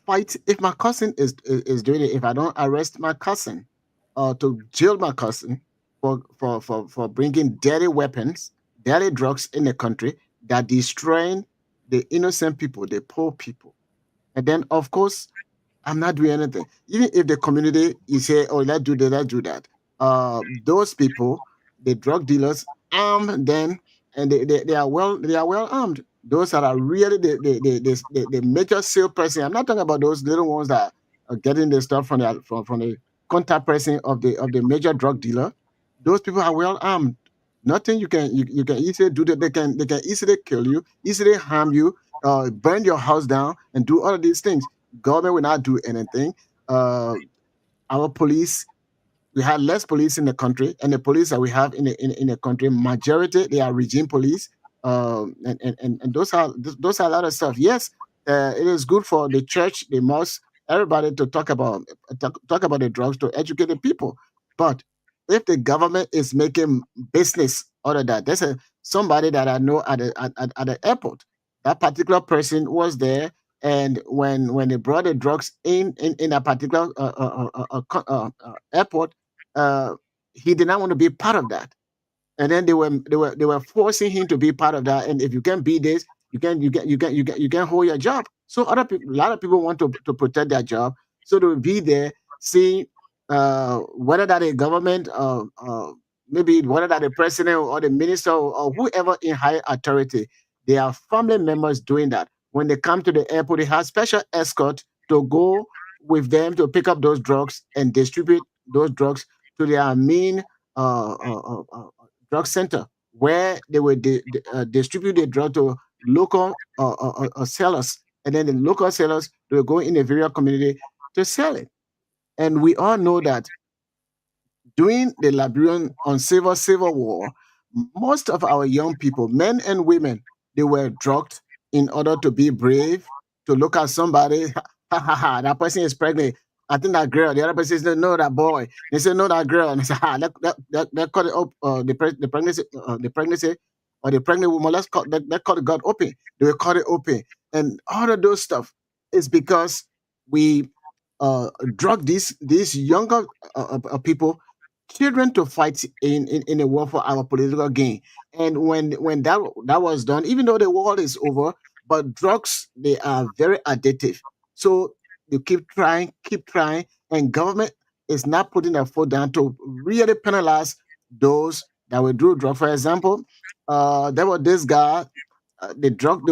fight, if my cousin is doing it, if I don't arrest my cousin or to jail my cousin for bringing dirty weapons, dirty drugs in the country that destroying the innocent people, the poor people, and then of course I'm not doing anything. Even if the community is say, "Oh, let's do that, let's do that," those people, the drug dealers, arm them, and they are well armed. Those that are really the major sale person. I'm not talking about those little ones that are getting the stuff from the contact person of the major drug dealer. Those people are well armed. Nothing you can easily do that. They can easily kill you, easily harm you, burn your house down, and do all of these things. Government will not do anything. Uh, our police, we have less police in the country, and the police that we have in the country, majority they are regime police. And those are a lot of stuff. Yes, it is good for the church, the mosque, everybody to talk about the drugs to educate the people. But if the government is making business out of that, there's somebody that I know at the airport. That particular person was there, and when they brought the drugs in a particular airport, uh, he did not want to be part of that. And then they were forcing him to be part of that. And if you can be this, you can hold your job. So other people, a lot of people want to protect their job, so they will be there, seeing whether that a government, maybe whether that the president or the minister or whoever in higher authority, they are family members doing that. When they come to the airport, they have special escort to go with them to pick up those drugs and distribute those drugs to their main uh, uh, uh, uh, drug center, where they will distribute the drug to local sellers, and then the local sellers will go in the various community to sell it. And we all know that during the Liberian uncivil civil war, most of our young people, men and women, they were drugged in order to be brave, to look at somebody. Ha ha ha! That person is pregnant. I think that girl. The other person says, no, that boy. They say, no, that girl. And they say, let cut it up. The pregnancy, or the pregnant woman. Let cut it God open. They will cut it open, and all of those stuff is because we drug these younger people, children, to fight in a war for our political gain. And when that was done, even though the war is over, but drugs, they are very addictive. So you keep trying, and government is not putting their foot down to really penalize those that will do drug. For example, there was this guy, the drug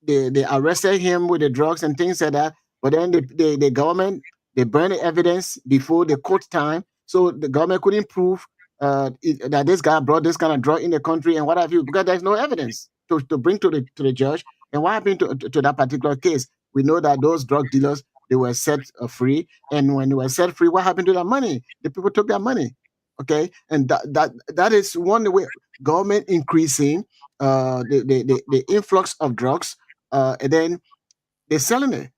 they arrested him with the drugs and things like that. But then the government, they burned the evidence before the court time, so the government couldn't prove that this guy brought this kind of drug in the country and what have you, because there's no evidence to bring to the judge. And what happened to that particular case? We know that those drug dealers, they were set free, and when they were set free, what happened to that money? The people took their money. Okay, and that is one way government increasing the influx of drugs, and then they're selling it.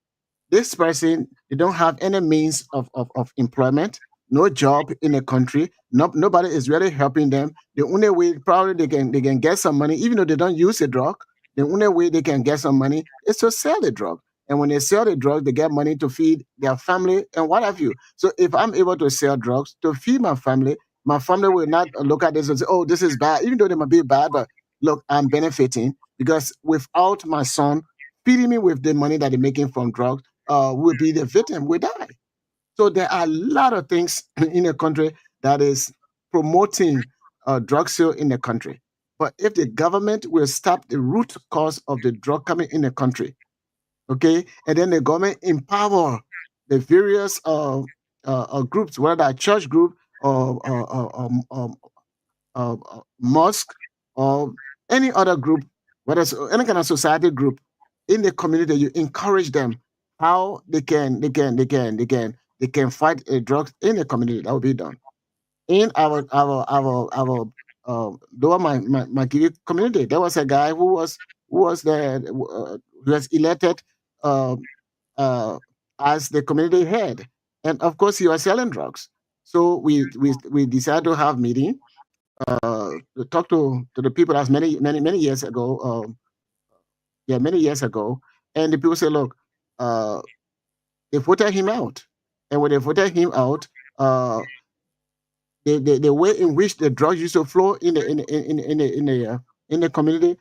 This person, they don't have any means of employment, no job in the country. Nobody is really helping them. The only way probably they can get some money, even though they don't use the drug, the only way they can get some money is to sell the drug. And when they sell the drug, they get money to feed their family and what have you. So if I'm able to sell drugs to feed my family will not look at this and say, oh, this is bad, even though they might be bad, but look, I'm benefiting, because without my son feeding me with the money that they're making from drugs, will be the victim, will die. So there are a lot of things in the country that is promoting drug sale in the country. But if the government will stop the root cause of the drug coming in the country, okay, and then the government empower the various groups, whether that church group or mosque or any other group, whether it's any kind of society group in the community, you encourage them how they can fight drugs in the community. That will be done in our lower my community. There was a guy who was elected um, uh, as the community head, and of course he was selling drugs. So we decided to have meeting, to talk to the people. That's many years ago. Yeah, many years ago, and the people say, look, uh, they voted him out, and when they voted him out, uh, the way in which the drugs used to flow in the community,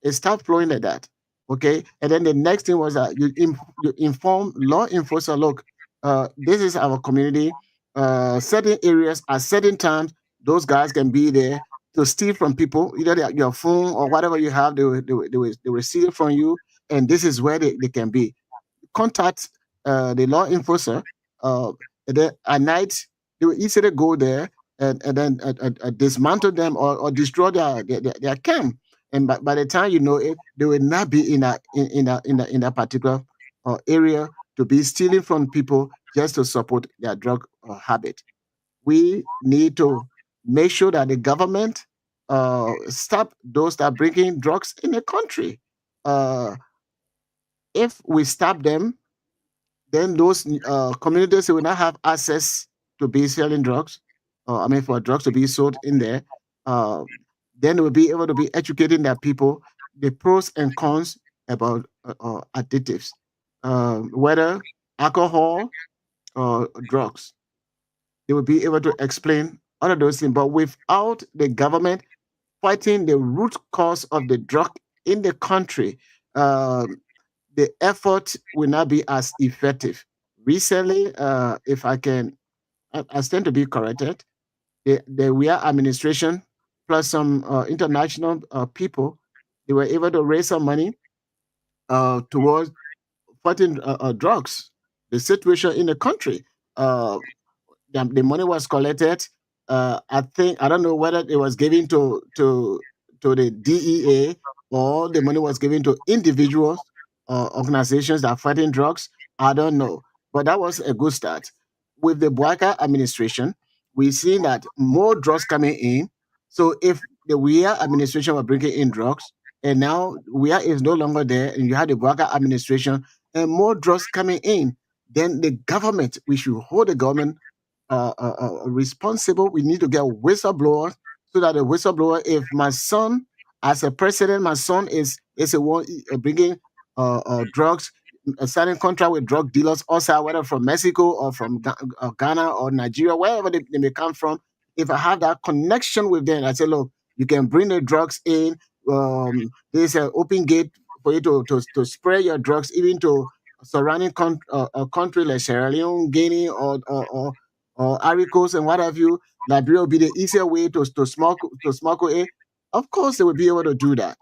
it stopped flowing like that. Okay, and then the next thing was that you inform law enforcement, look, this is our community. Certain areas at certain times, those guys can be there to steal from people, either your phone or whatever you have. They will steal from you, and this is where they can be. Contact the law enforcer. Uh, and then at night, they will easily go there. and then dismantle them or destroy their camp. And by the time you know it, they will not be in a particular area to be stealing from people just to support their drug habit. We need to make sure that the government stop those that are bringing drugs in the country. Uh, if we stop them, then those communities will not have access to be selling drugs. I mean, for drugs to be sold in there. Uh, then we'll be able to be educating their people the pros and cons about additives, whether alcohol or drugs. They will be able to explain all of those things. But without the government fighting the root cause of the drug in the country, um, the effort will not be as effective. Recently, if I can, I stand to be corrected. The WEA administration plus some international people, they were able to raise some money towards fighting drugs. The situation in the country. Uh, the money was collected. I think I don't know whether it was given to the DEA or the money was given to individuals or organizations that are fighting drugs. I don't know, but that was a good start. With the Boaca administration, we see that more drugs coming in. So if the WEA administration were bringing in drugs, and now WEA is no longer there, and you have the Boaca administration and more drugs coming in, then the government, we should hold the government responsible. We need to get whistleblowers so that the whistleblower, if my son, as a president, my son is a one bringing drugs, signing contract with drug dealers outside, whether from Mexico or from Ghana or Nigeria, wherever they may come from. If I have that connection with them, I say, look, you can bring the drugs in. There's an open gate for you to spray your drugs even to surrounding country like Sierra Leone, Guinea, or Ivory Coast and what have you. Liberia will be the easier way to smuggle it. Of course, they will be able to do that.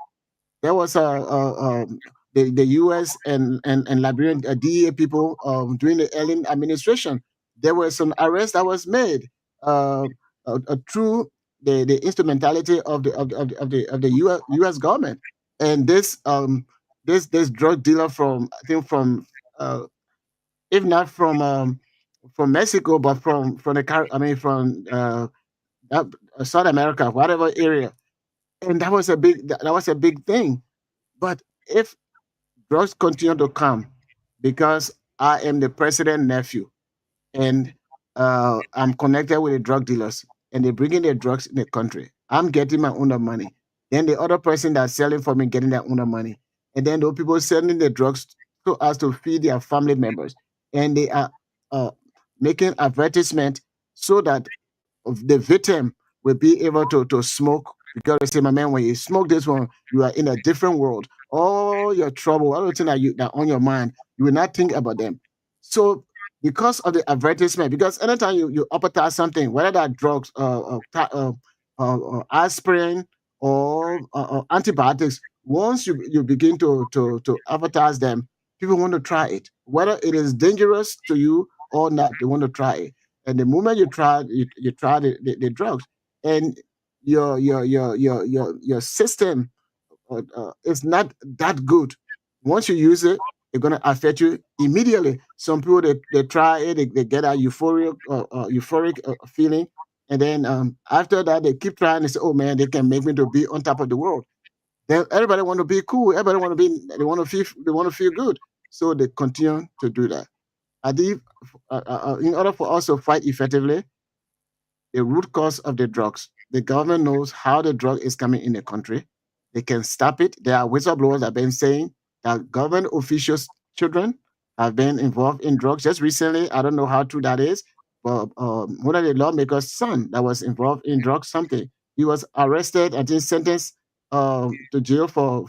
There was the U.S. and Liberian DEA people during the Ellen administration. There were some arrests that was made through the instrumentality of the U.S. government. And this drug dealer from I think from if not from Mexico, but from I mean from uh, South America, whatever area, and that was a big thing. But if drugs continue to come, because I am the president nephew, and I'm connected with the drug dealers, and they bring in their drugs in the country, I'm getting my own money. Then the other person that's selling for me getting their own money, and then those people sending the drugs to us to feed their family members, and they are uh, making advertisement so that of the victim will be able to smoke because they say, my man, when you smoke this one, you are in a different world. All your trouble, all the things that are on your mind, you will not think about them. So because of the advertisement, because anytime you advertise something, whether that drugs, aspirin or antibiotics, once you begin to advertise them, people want to try it, whether it is dangerous to you or not. They want to try it, and the moment you try the drugs, and your system is not that good. Once you use it, it's gonna affect you immediately. Some people they try it, they get a euphoric feeling, and then after that they keep trying. They say, "Oh man, they can make me to be on top of the world." Then everybody want to be cool. Everybody want to be. They want to feel good. So they continue to do that. I think in order for us to fight effectively, the root cause of the drugs. The government knows how the drug is coming in the country. They can stop it. There are whistleblowers that have been saying that government officials' children have been involved in drugs. Just recently, I don't know how true that is, but one of the lawmakers' son that was involved in drugs, something. He was arrested and then sentenced to jail for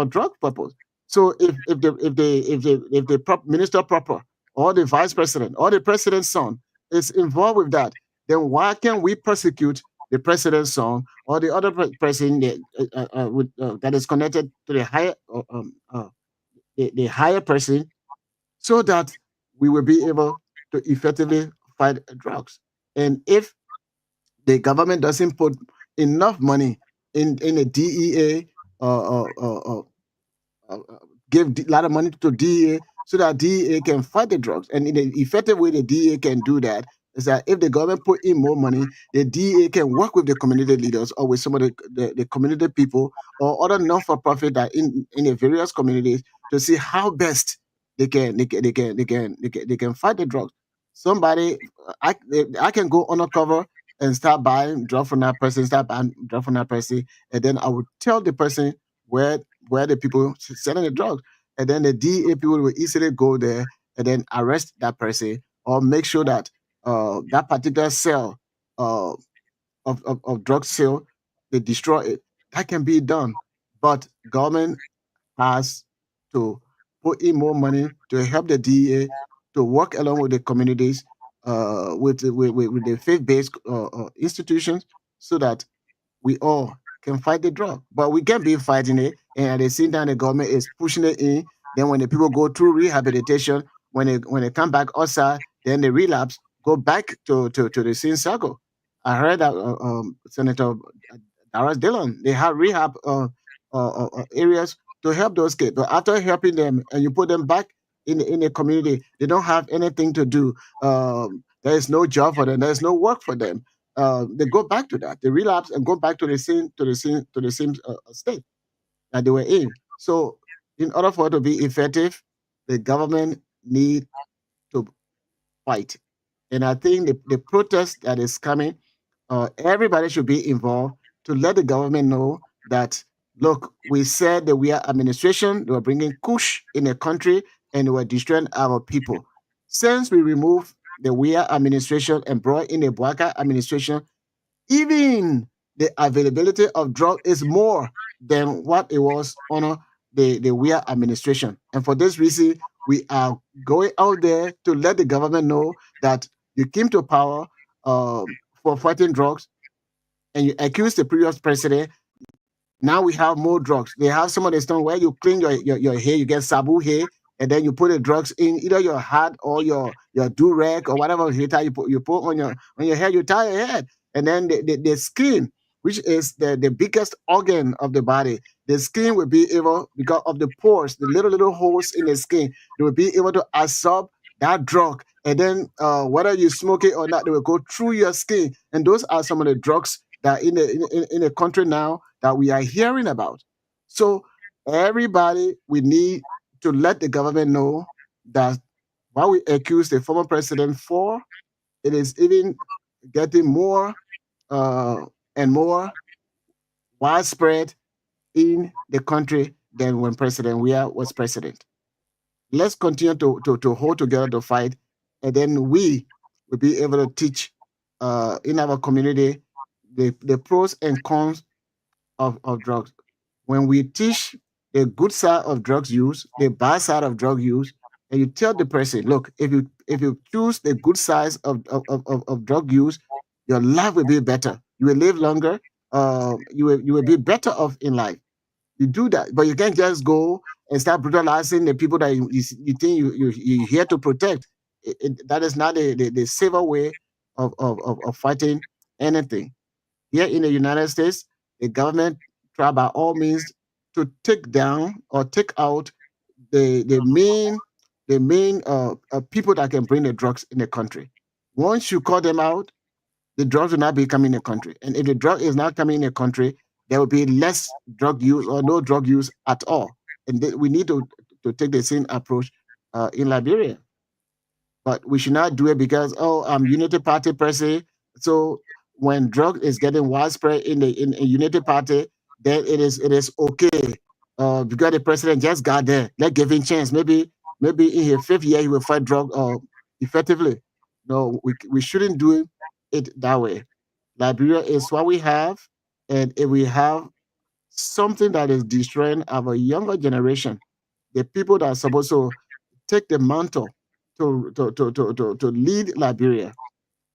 drug purpose. So if the minister proper or the vice president or the president's son is involved with that, then why can't we prosecute the president's son or the other person that is connected to the higher person, so that we will be able to effectively fight drugs? And if the government doesn't put enough money in a DEA, uh, uh, uh, uh, give a lot of money to DEA so that DEA can fight the drugs. And in the effective way the DEA can do that is that if the government put in more money, the DEA can work with the community leaders or with some of the community people or other non-for-profit that in the various communities to see how best they can fight the drugs. Somebody, I can go undercover and start buying drug from that person, start buying drug from that person, and then I would tell the person where the people selling the drugs, and then the DEA people will easily go there and then arrest that person or make sure that that particular cell uh, of drug sale they destroy it. That can be done, but government has to put in more money to help the DEA to work along with the communities, with the faith-based institutions, so that we all can fight the drug. But we can't be fighting it, and at the same time, the government is pushing it in. Then when the people go through rehabilitation, when they come back outside, then they relapse, go back to the same circle. I heard that Senator Darius Dillon, they have rehab areas to help those kids. But after helping them and you put them back in the community, they don't have anything to do. There is no job for them. There is no work for them. They go back to that. They relapse and go back to the same state that they were in. So, in order for it to be effective, the government need to fight. And I think the protest that is coming, everybody should be involved to let the government know that, look, we said that we are administration, they were bringing kush in the country and they were destroying our people. Since we removed the WIA administration and brought in the Bwaka administration, even the availability of drug is more than what it was under the WIA administration. And for this reason, we are going out there to let the government know that you came to power for fighting drugs and you accuse the previous president. Now we have more drugs. They have some of the stuff where you clean your hair, you get sabu hair, and then you put the drugs in either your hat or your do rag or whatever hair tie you put on your hair, you tie your head. And then the skin, which is the biggest organ of the body, the skin will be able, because of the pores, the little holes in the skin, they will be able to absorb that drug. And then whether you smoke it or not, they will go through your skin. And those are some of the drugs that in the country now that we are hearing about. So everybody, we need to let the government know that what we accuse the former president for, it is even getting more and more widespread in the country than when President Weah was president. Let's continue to hold together to fight, and then we will be able to teach in our community the pros and cons of drugs. When we teach the good side of drugs use, the bad side of drug use, and you tell the person, look, if you choose the good side of drug use, your life will be better. You will live longer. You will be better off in life. You do that, but you can't just go and start brutalizing the people that you think you're here to protect. That is not the safer way of fighting anything. Here in the United States, the government try by all means to take down or take out the main people that can bring the drugs in the country. Once you cut them out, the drugs will not be coming in the country. And if the drug is not coming in the country, there will be less drug use or no drug use at all. And we need to take the same approach in Liberia. But we should not do it because, oh, I'm Unity Party per se. So when drug is getting widespread in a Unity Party, then it is okay. Because the president just got there. Let's give him chance. Maybe in his fifth year he will fight drug effectively. No, we shouldn't do it that way. Liberia is what we have, and if we have something that is destroying our younger generation, the people that are supposed to take the mantle to lead Liberia,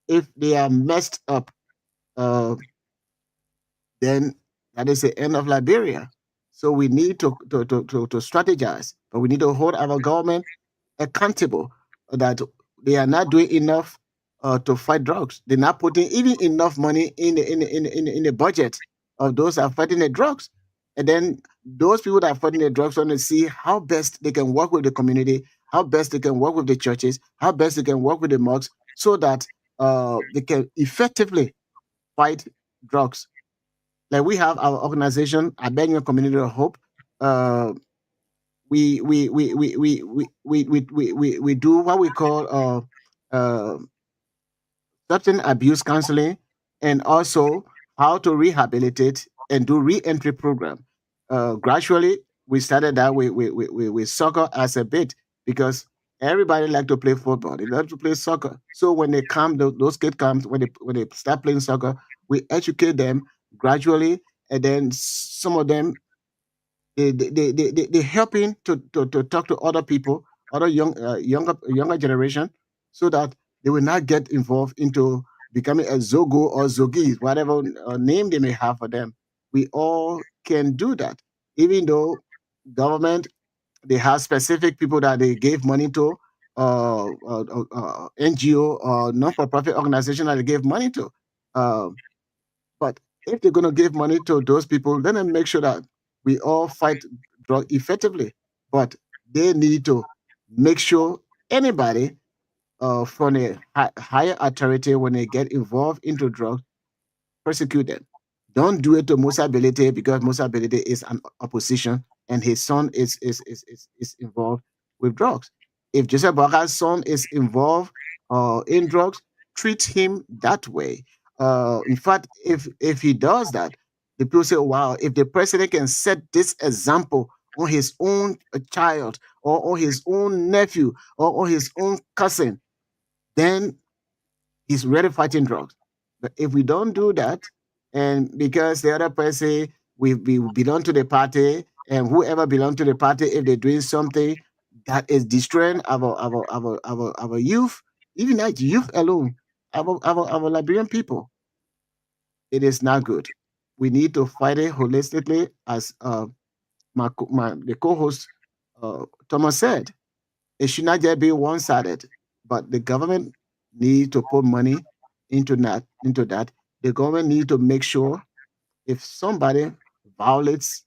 if they are messed up, uh, then that is the end of Liberia. So we need to strategize, but we need to hold our government accountable that they are not doing enough to fight drugs. They're not putting even enough money in the budget of those that are fighting the drugs. And then those people that are fighting the drugs want to see how best they can work with the community, how best they can work with the churches, how best they can work with the mosques, so that they can effectively fight drugs. Like we have our organization, Abenian Community of Hope. Uh, we do what we call substance abuse counseling, and also how to rehabilitate and do re-entry program. Gradually, we started that with soccer as a bit, because everybody like to play football. They like to play soccer. So when they come, those kids come when they start playing soccer, we educate them gradually, and then some of them they helping to talk to other people, other younger generation, so that they will not get involved into becoming a Zogo or Zogis, whatever name they may have for them. We all can do that, even though government, they have specific people that they gave money to, NGO or non-for-profit organization that they gave money to. Uh, but if they're going to give money to those people, then they make sure that we all fight drug effectively. But they need to make sure anybody from a higher authority, when they get involved into drugs, persecute them. Don't do it to Musa Belete, because Musa Belete is an opposition and his son is involved with drugs. If Joseph Baga's son is involved in drugs, treat him that way. In fact, if he does that, the people say, wow, if the president can set this example on his own child, or on his own nephew, or on his own cousin, then he's really fighting drugs. But if we don't do that, and because the other person, we belong to the party, and whoever belong to the party, if they're doing something that is destroying our youth, even not youth alone, our Liberian people, it is not good. We need to fight it holistically, as the co-host Thomas said. It should not just be one-sided, but the government need to put money into that. The government need to make sure if somebody violates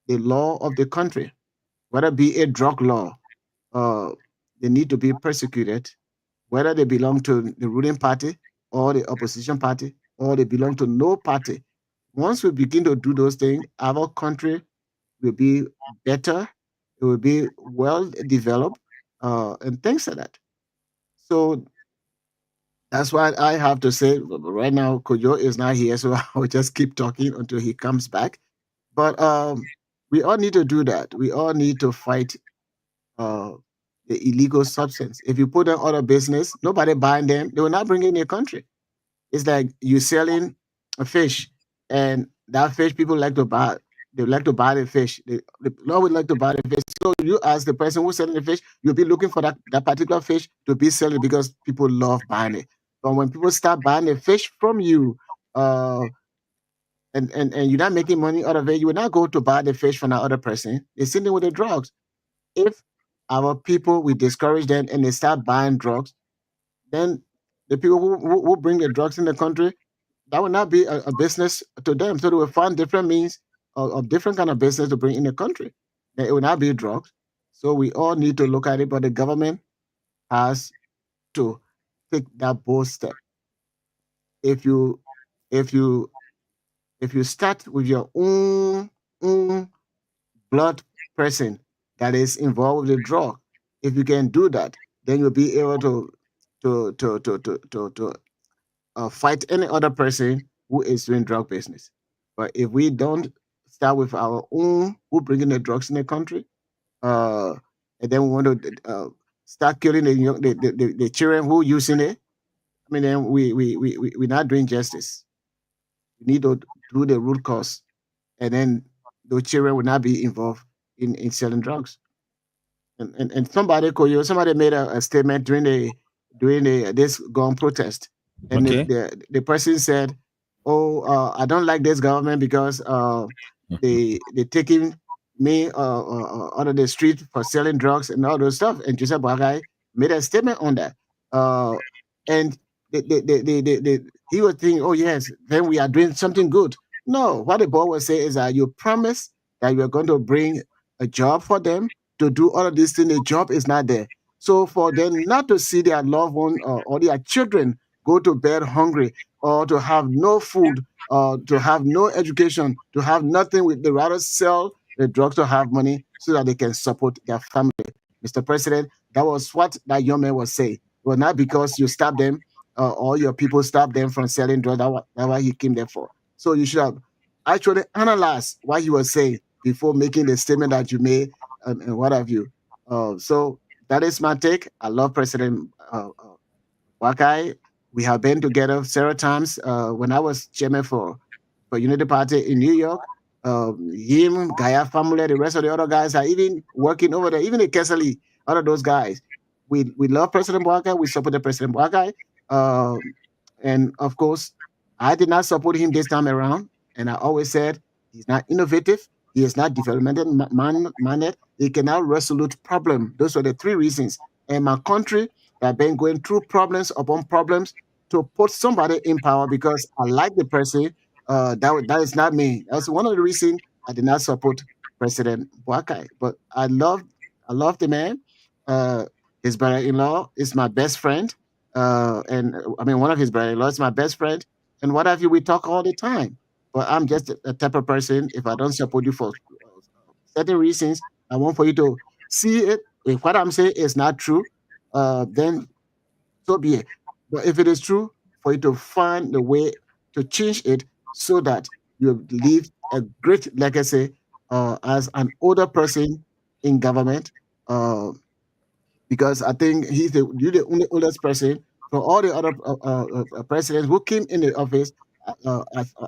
the law of the country, whether it be a drug law, uh, they need to be persecuted, whether they belong to the ruling party or the opposition party, or they belong to no party. Once we begin to do those things, our country will be better, it will be well developed, and things like that. So that's what I have to say. Right now, Kojo is not here, so I'll just keep talking until he comes back. But we all need to do that. We all need to fight uh, the illegal substance. If you put them out of business, nobody buying them, they will not bring in your country. It's like you selling a fish, and that fish people like to buy. They like to buy the fish. They always like to buy the fish. So you, as the person who's selling the fish, you'll be looking for that particular fish to be selling, because people love buying it. But when people start buying the fish from you, uh, and you're not making money out of it, you will not go to buy the fish from that other person. It's same thing with the drugs. If our people, we discourage them and they start buying drugs, then the people who bring the drugs in the country, that will not be a business to them. So they will find different means of different kind of business to bring in the country. Then it will not be drugs. So we all need to look at it, but the government has to take that bold step. If you if you if you start with your own blood person that is involved with the drug, if you can do that, then you'll be able to fight any other person who is doing drug business. But if we don't start with our own who bringing the drugs in the country, uh, and then we want to start killing the children who using it, I mean, then we're not doing justice. We need to do the root cause, and then those children will not be involved in selling drugs. And somebody, Koyo, somebody made a statement during the this gun protest, and Okay. the person said, "Oh, I don't like this government because they taking me out of the street for selling drugs and all those stuff." And Joseph Bagai made a statement on that, and he was thinking, oh yes, then we are doing something good. No, what the boy will say is that you promise that you are going to bring a job for them to do all of these things. The job is not there. So for them not to see their loved one or their children go to bed hungry or to have no food or to have no education, to have nothing, with they rather sell the drugs to have money so that they can support their family. Mr. President, that was what that young man was saying. Well, not because you stopped them or your people stopped them from selling drugs. That's why he came there for. So you should have actually analyzed what he was saying before making the statement that you made and what have you. So that is my take. I love President Wakai. We have been together several times. When I was chairman for Unity Party in New York, him, Gaia family, the rest of the other guys are even working over there, even the Kesali, all of those guys. We love President Wakai. We support the President Wakai. And of course, I did not support him this time around. And I always said he's not innovative. He is not development-minded. He cannot resolve problem. Those were the three reasons. And my country have been going through problems upon problems to put somebody in power because I like the person. That is not me. That's one of the reasons I did not support President Boakai. But I love the man. His brother-in-law is my best friend. And I mean, one of his brother-in-law is my best friend. And what have you? We talk all the time. But I'm just a type of person. If I don't support you for certain reasons, I want for you to see it. If what I'm saying is not true, then so be it. But if it is true, for you to find the way to change it so that you leave a great legacy as an older person in government. Because I think you're the only oldest person from all the other presidents who came in the office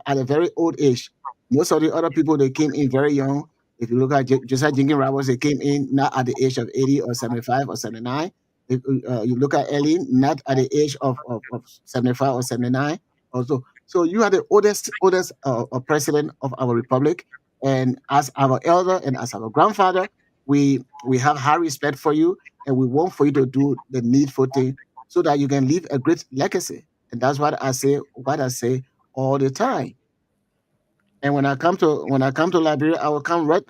at a very old age. Most of the other people, they came in very young. If you look at Josiah Jenkins Roberts, they came in not at the age of 80 or 75 or 79. If you look at Ellen, not at the age of 75 or 79. Also, so you are the oldest president of our republic, and as our elder and as our grandfather, we have high respect for you, and we want for you to do the needful thing so that you can leave a great legacy. And that's what I say. What I say all the time. And when I come to Liberia, I will come right.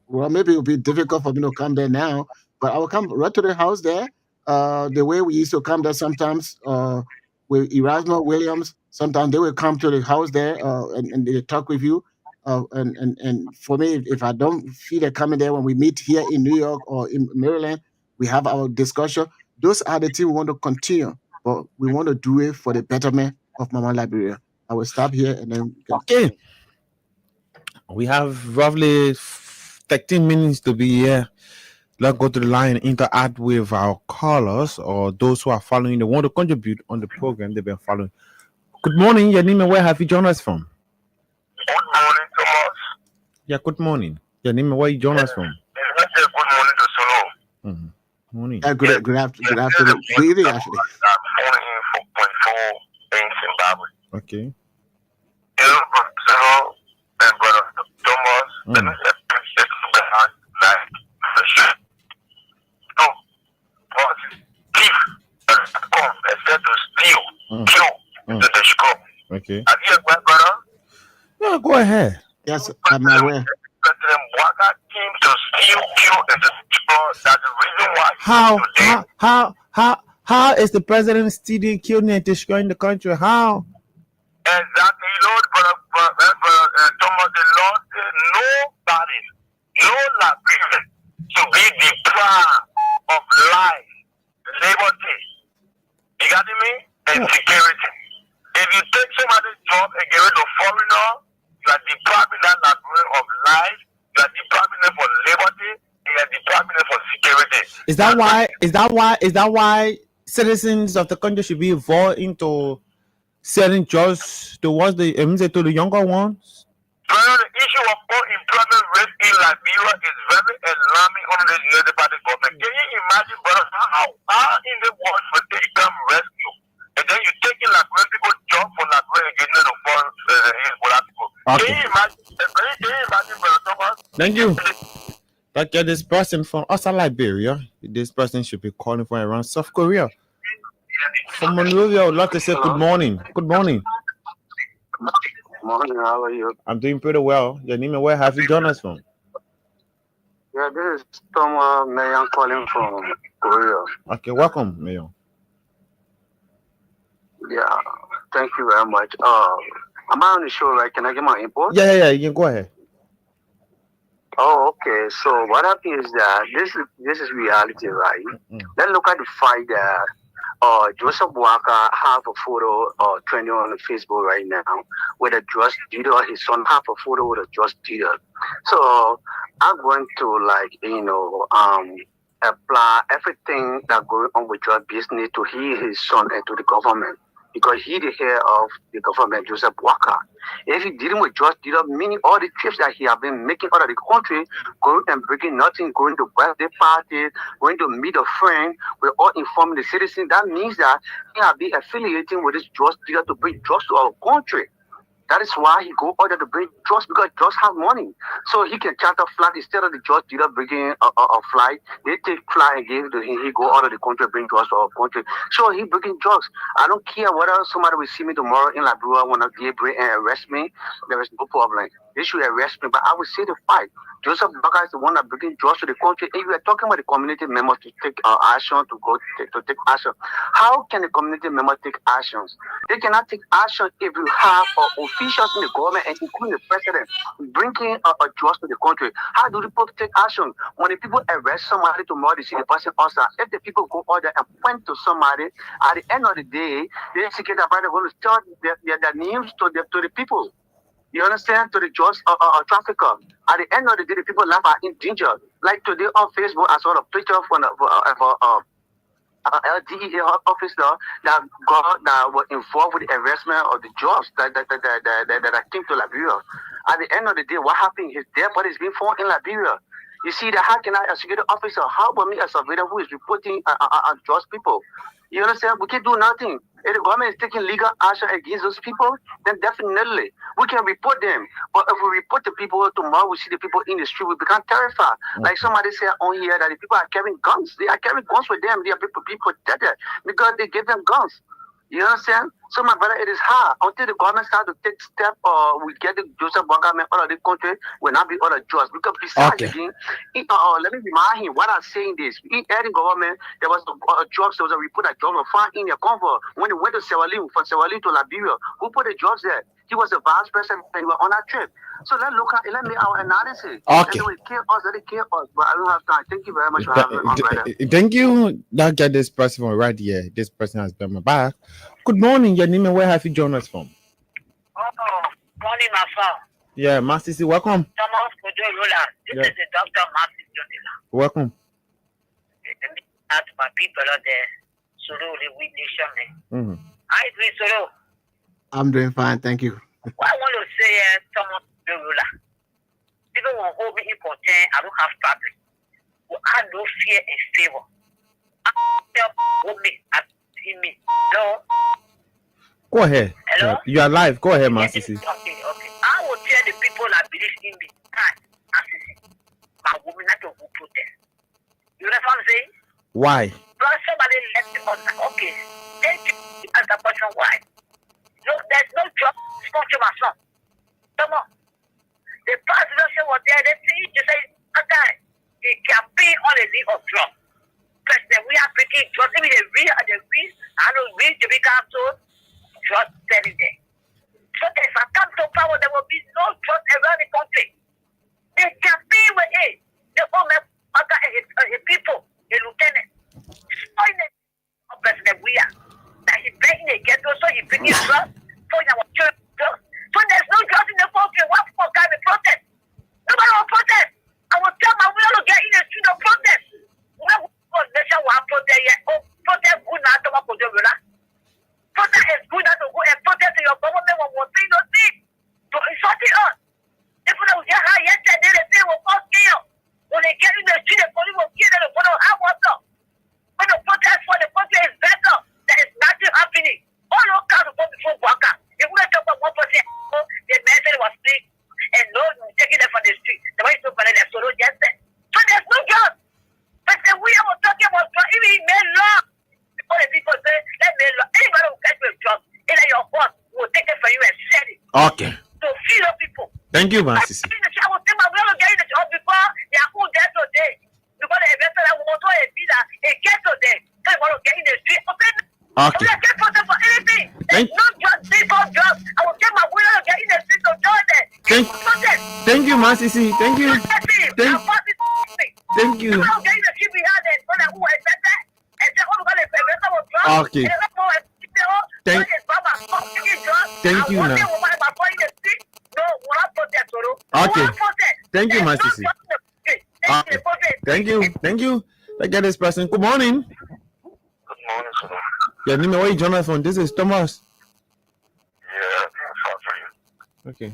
Well, maybe it will be difficult for me to come there now, but I will come right to the house there. The way we used to come there sometimes with Erasmus Williams. Sometimes they will come to the house there and they talk with you. And for me, if I don't feel they're coming there when we meet here in New York or in Maryland, we have our discussion. Those are the things we want to continue, but we want to do it for the betterment of Mama Liberia. I will stop here and then. Okay. We have roughly 13 minutes to be here. Let's go to the line and interact with our callers or those who are following. They want to contribute on the program they've been following. Good morning, your name and where have you joined us from? Good morning, Thomas. Yeah, good morning. Your name and where you joined us from? Good morning to Solo. Mm-hmm. Morning. Good afternoon. Good evening, actually. I'm phoning in from Point 4 in Zimbabwe. Okay. Hello, Solo and brother Thomas. Let me appreciate the hard life. No, but thief come except to steal, kill, to destroy. Okay. Have you heard, brother? Yeah, go ahead. Yes, I'm aware. President Waka came to steal, kill, and destroy. That's the reason why. How is the president stealing, killing, and destroying the country? How? Exactly, Lord, Thomas, the Lord said nobody, no Liberian to be deprived of life, liberty, you got me? And security. If you take somebody's job and give it to a foreigner, you are depriving that Liberian of life, you are depriving them for liberty, and you are depriving them for security. Is that why citizens of the country should be involved into selling jobs towards the younger ones? Well, the issue of unemployment rate in Liberia is very alarming under the United Party government. Can you imagine, brother, how in the world would they come rescue? And then you taking Liberian people job for Liberia and getting them to foreign people. Okay. Can you imagine, brother Thomas? Thank you. Like this person from outside Liberia, this person should be calling from around South Korea. From Monrovia, I would like to say good morning. Good morning. Morning, how are you? I'm doing pretty well. Your name and where have you joined us from? Yeah, this is Tom Mayan calling from Korea. Okay, welcome, Mayor. Yeah, thank you very much. Am I on the show, right? Can I get my input? Yeah, you can go ahead. Oh, okay. So what happened is that this is reality, right? Let's look at the fight that Joseph Walker have a photo trending on Facebook right now with a drug dealer. His son have a photo with a drug dealer. So I'm going to apply everything that going on with drug business to his son and to the government. Because he the head of the government, Joseph Walker. If he dealing with drug dealer, meaning all the trips that he have been making out of the country, going and breaking nothing, going to birthday parties, going to meet a friend, we're all informing the citizens. That means that he have been affiliating with this drug dealer to bring drugs to our country. That is why he go order to bring drugs, because drugs have money. So he can charter flight instead of the drug dealer bringing a flight. They take flight and give it to him. He go out of the country, bring drugs to our country. So he bringing drugs. I don't care whether somebody will see me tomorrow in Liberia, want to get and arrest me. There is no problem. They should arrest me, but I will say the fight. Joseph Walker is the one that bringing drugs to the country. If you are talking about the community members to take action, to take action, how can the community members take actions? They cannot take action if you have officials in the government, and including the president, bringing drugs to the country. How do people take action? When the people arrest somebody tomorrow, they see the person also. If the people go out there and point to somebody, at the end of the day, the security apparatus going to tell their names to the people. You understand? To the drugs trafficker. At the end of the day, the people life are in danger. Like today on Facebook, I saw a picture from LDEA officer that was involved with the arrestment of the drugs that came to Liberia. At the end of the day, what happened? His dead body is being found in Liberia. You see that how can I, a security officer, how about me, a surveyor who is reporting drugs people? You understand? We can do nothing. If the government is taking legal action against those people, then definitely we can report them. But if we report the people tomorrow, we see the people in the street, we become terrified. Like somebody said on here that the people are carrying guns. They are carrying guns with them. They are people protected because they give them guns. You understand? So my brother, it is hard until the government start to take steps or we get the Joseph Walker man out of the country, will not be all the drugs. Because besides again, let me remind him what I'm saying this. In the government, there was a drugs, there was a report that drugs were found in their convoy. When they went to Sierra Leone, from Sierra Leone to Liberia, who put the drugs there? He was the vice president and he was on that trip. So let's look at it, let me our analysis. Okay. They kill us, but I don't have time. Thank you very much for having me on, brother. Thank you. Now get this person right here. This person has been my back. Good morning, your name and where have you joined us from? Oh, morning, my son. Yeah, Master C, welcome. Thomas Kojo Roland. This is the Dr. Martin Jonila. Welcome. Let me ask my people out there, Suru, the We Nation. Hi, Suru. I'm doing fine, thank you. What I want to say is, Thomas Kojo Roland. People will hold me in content. I don't have problem. I have no fear and favor. I don't hold me in me. No. Go ahead. Hello? You are live. Go ahead, Master C. Okay. I will tell the people that believe in me that my woman not to protest. You know what I'm saying? Why? Because somebody left the order. Okay. Thank you. Ask the question why. No, there's no job. It's not to my son. Come on. The president was there. They say, okay, he can pay all the need of drugs. President, we are breaking drugs. Even the real, I don't read to be cancelled. Drugs selling there. So if I come to power, there will be no drugs around the country. They can be with it. The woman, a people, a lieutenant. President, we are. That he breaking the ghetto, so he bringing drugs. So our church drugs. So there's no drugs in the country. What for kind of protest? Nobody will protest. I will tell my women to get in the street of protest. Nation will protest yet. Oh, protest good now to go to Rwanda. Protest is good now to go and protest to your government when we're saying those things. To insult us. If we don't get high yesterday, they say we'll cause chaos. When they get in the street, the police will kill them. They will have water. When the protest for the country is better, there is nothing happening. All those cars will go before Baka. If we talk about 1%, the message was big. Okay. To feed the people. Thank you, man. Sisi. I was saying, I'm going to get in the job before they are all there today. Because the investor that want to get today. They want to get in the street. Okay. We are getting process for anything. There's no drugs, people drugs. I will get my winner to get in the street to join them. Thank you, man. Sisi. Thank you. Thank you. Okay. Thank you now. Okay. Thank you, my Sisi. Okay. Thank you. Let's get this person. Good morning. Good morning, sir. Yeah, name me, where you Jonathan? This is Thomas. Yeah, I'm for you. Okay.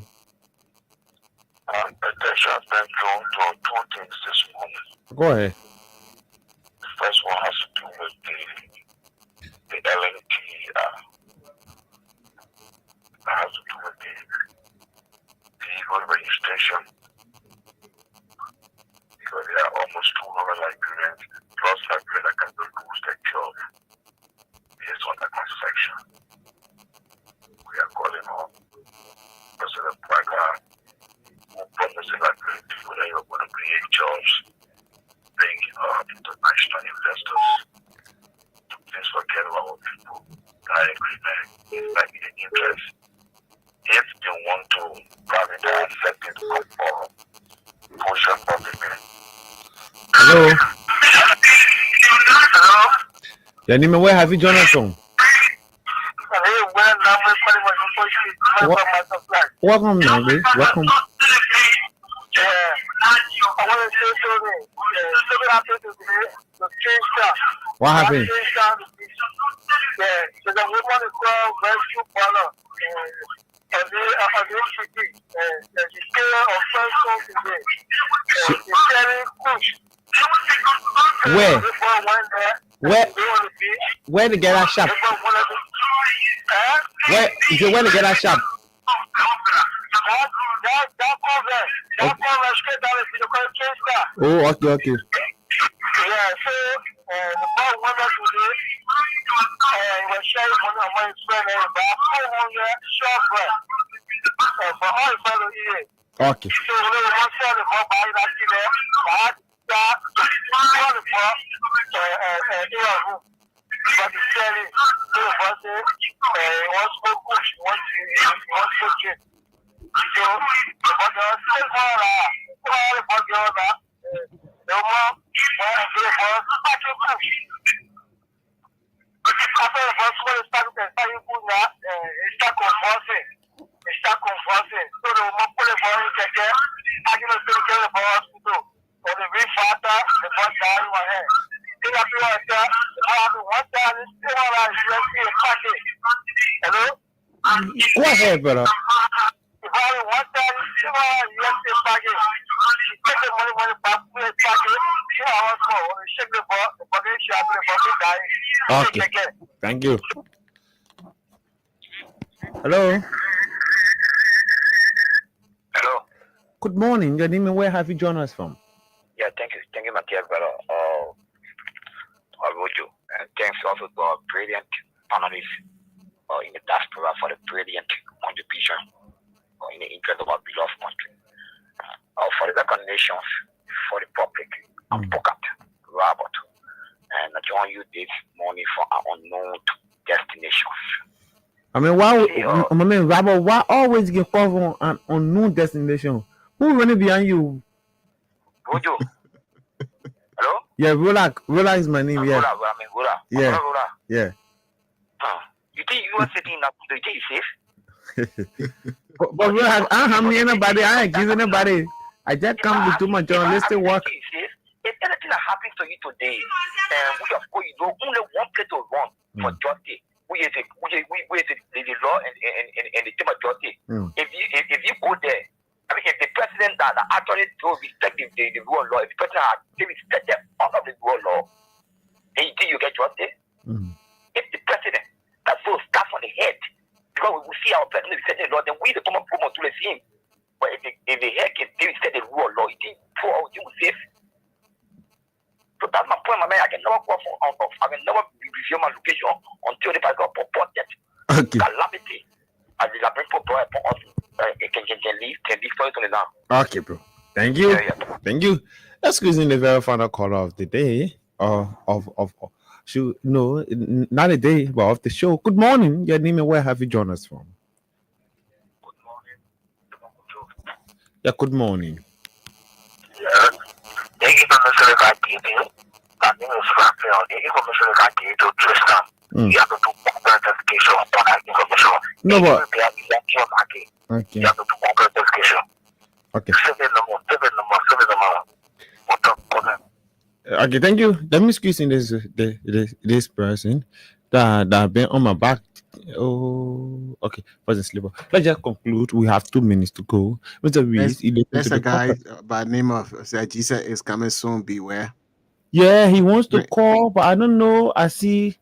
Attention has been drawn to two things this morning. Go ahead. The first one has to do with the LNT. That has to do with the legal registration. Because there are almost 200 Liberians plus Liberians that can lose their job based on that section. We are calling on President Praga, who promised that people that you're going to create jobs, bring international investors. Please forget about people. That agreement is like in interest. If they want to probably accept it for push up government. Hello. Yeah, name me, where have you Jonathan? Welcome, man. Welcome. What happened? There's a woman called Rescue Bala. She's care of first today. She's carrying push. Where to get that shop? Where is it? Where to get that shop? Oh, okay. Yeah, so the boy went up today and was sharing money among his friends and about 400 short bread for all his fellow eating. Okay. So when they want to sell the boy buying that thing there, I had to start calling for room. But he's selling to the person he wants to push, he wants to chicken. So the boy was still all the boy no more. After the first one started now, it start conversing. So the woman put the boy in the car, I give a picture of the hospital. Or the big father, the boy died in my head. Think after what I said, one time, it's still all right, let's see a packet. Hello? Go ahead, brother. If I have one time, it's still all right, let's see a packet. She take the money back, put it back in. Shake the ball, the body shot, the body dying. Okay. Thank you. Hello. Hello. Good morning. Your name and where have you joined us from? Yeah, thank you, my dear brother. Rojo. And thanks also to our brilliant panelists in the diaspora for the brilliant contribution in the interest of our beloved country. For the recognition for the public, advocate, Robert, and I join you this morning for our unknown destinations. Robert, why always get called for an unknown destination? Who running behind you? Rojo. Hello? Yeah, Rola is my name. Yeah. Rola. Yeah. Rola. Yeah. You think you are sitting up? You think you're safe? But Rola, I don't have anybody. I ain't giving anybody. I just come to do my journalistic work. If anything that happens to you today, we of course you know only one place to run for justice. We is the law and the team of justice. If you go there, I mean, if the president that actually do respect the rule of law, if the president they respect all of the rule of law, and you think you get justice? If the president that so staff on the head, because we see our president respect the law, then we the common promote to the same. But if the head can respect the rule of law, you think for you safe? So that's my point, my man. I can never review my location until the person got purported calamity. As the bring for us. Can leave for it now. Okay, bro. Thank you. Yeah. Thank you. Let's squeeze in the very final caller of the day. Not a day, but of the show. Good morning. Your name and where have you joined us from? Good morning. Yeah, good morning. Yeah. Thank you for listening to TV. My name is Raphael. Thank you for listening to TV to Tristan. You have to do verification on that information. No, but okay. You have to do verification. Okay. Seven number. Okay, thank you. Let me squeeze in this person that been on my back. Oh, okay. Wasn't sleeper. Let's just conclude. We have 2 minutes to go. Mr. Reese, there's a guy by the name of Jesus is coming soon. Beware. Yeah, he wants to call, but I don't know. I see.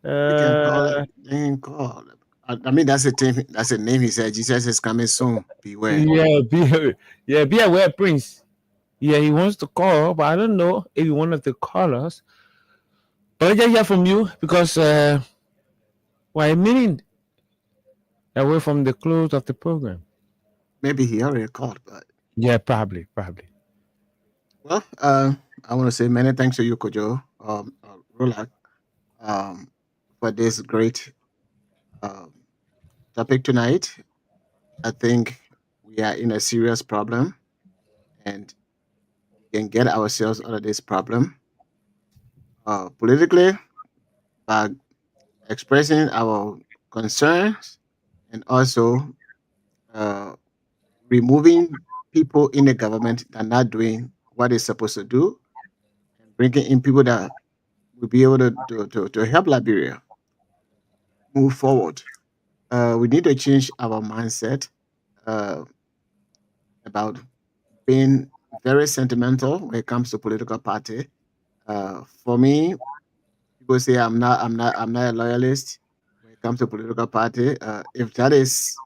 They can call. I mean, that's a thing. That's a name. He said Jesus is coming soon. Beware. Yeah, be aware, Prince. Yeah, he wants to call, but I don't know if he wanted to call us. But I just hear from you because we're a minute away from the close of the program. Maybe he already called, but yeah, probably. Well, I want to say many thanks to you, Kojo, Rolak, for this great topic tonight. I think we are in a serious problem, and we can get ourselves out of this problem politically by expressing our concerns and also removing people in the government that are not doing what they're supposed to do, and bringing in people that will be able to help Liberia move forward. We need to change our mindset about being very sentimental when it comes to political party. For me, people say I'm not a loyalist when it comes to political party. If that is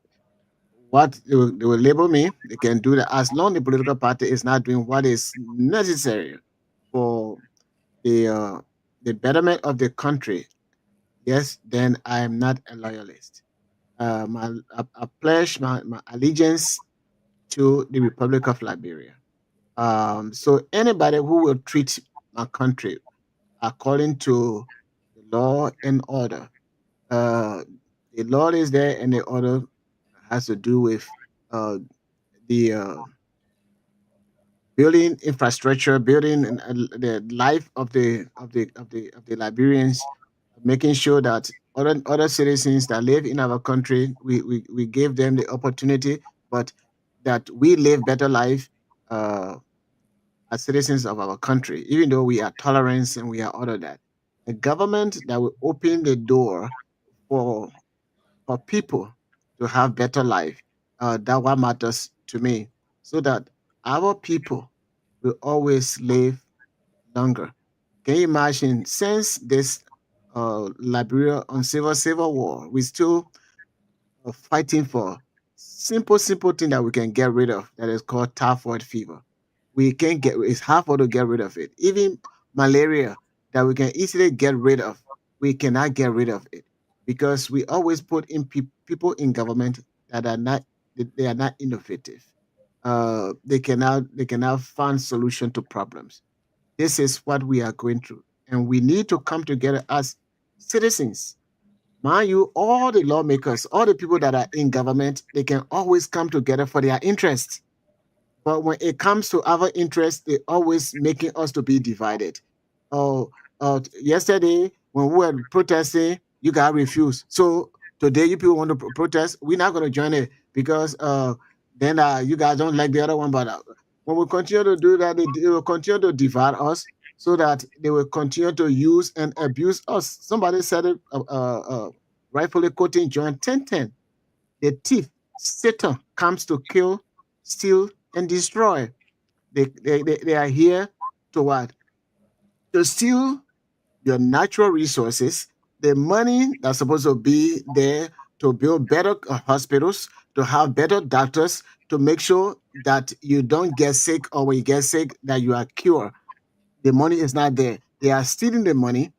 what they will label me, they can do that as long the political party is not doing what is necessary for the betterment of the country. Yes, then I am not a loyalist. I pledge my allegiance to the Republic of Liberia. So anybody who will treat my country according to the law and order, the law is there and the order has to do with the building infrastructure, building the life of the Liberians, making sure that other citizens that live in our country, we give them the opportunity, but that we live better life as citizens of our country, even though we are tolerant and we are all of that. A government that will open the door for people to have better life, that what matters to me, so that our people will always live longer. Can you imagine, since this Liberia on civil war, we still are fighting for simple thing that we can get rid of, that is called typhoid fever. We can get, it's hard to get rid of it. Even malaria that we can easily get rid of, we cannot get rid of it because we always put in people in government that are not innovative. They cannot find solution to problems. This is what we are going through, and we need to come together as citizens. Mind you, all the lawmakers, all the people that are in government, they can always come together for their interests. But when it comes to our interests, they always making us to be divided. Yesterday when we were protesting, you got refused. So today you people want to protest, we're not going to join it because then you guys don't like the other one. But when we continue to do that, they will continue to divide us so that they will continue to use and abuse us. Somebody said it, rightfully quoting John 10:10. The thief, Satan, comes to kill, steal, and destroy. They are here to what? To steal your natural resources, the money that's supposed to be there to build better hospitals, to have better doctors, to make sure that you don't get sick, or when you get sick, that you are cured. The money is not there. They are stealing the money,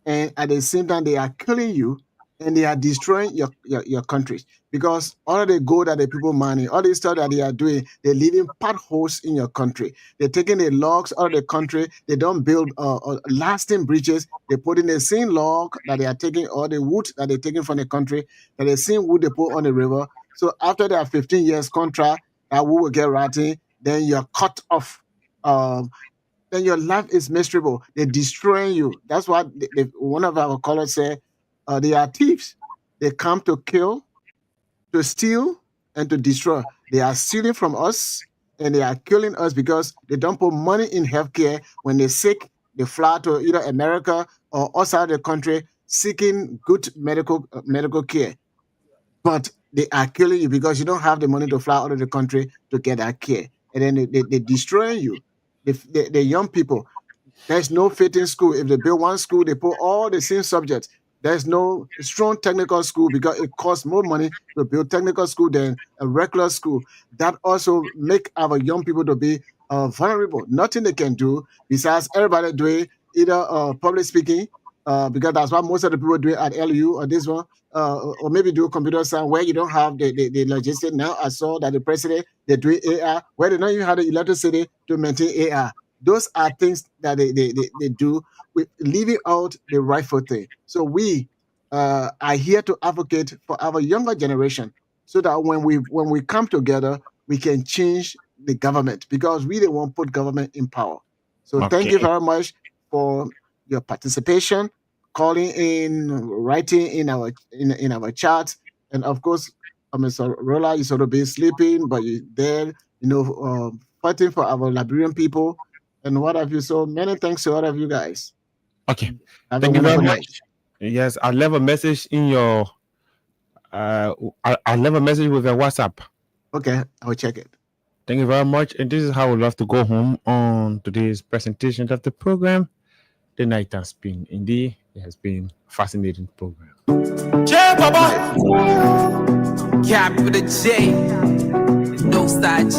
and at the same time, they are killing you and they are destroying your countries, because all of the gold that the people mining, all the stuff that they are doing, they're leaving potholes in your country. They're taking the logs out of the country. They don't build lasting bridges. They put in the same log that they are taking, or the wood that they're taking from the country, that the same wood they put on the river. So after their 15 years contract, that wood will get rotting, then you're cut off. Then your life is miserable. They're destroying you. That's what one of our callers said. They are thieves. They come to kill, to steal, and to destroy. They are stealing from us, and they are killing us because they don't put money in healthcare. When they're sick, they fly to either America or outside the country seeking good medical care. But they are killing you because you don't have the money to fly out of the country to get that care. And then they destroying you. The young people. There's no fit in school. If they build one school, they put all the same subjects. There's no strong technical school because it costs more money to build technical school than a regular school. That also make our young people to be vulnerable. Nothing they can do besides everybody doing either public speaking, because that's what most of the people do at LU or this one, or maybe do computer science where you don't have the logistics. Now I saw that the president, they're doing AI, where they don't even have the electricity to maintain AI. Those are things that they do with leaving out the rightful thing. So we are here to advocate for our younger generation, so that when we come together, we can change the government, because we don't want to put government in power. So thank you very much for your participation, calling in, writing in our chat, and of course, Mr. Rolla, you sort of been sleeping, but you're there, fighting for our Liberian people. And what have you? So many thanks to all of you guys. Okay. Thank you very much. Yes, I'll leave a message in your I'll leave a message with your WhatsApp. Okay, I'll check it. Thank you very much. And this is how we love to go home on today's presentation of the program. The night has been, indeed, it has been a fascinating program. Cap with a J. No side G.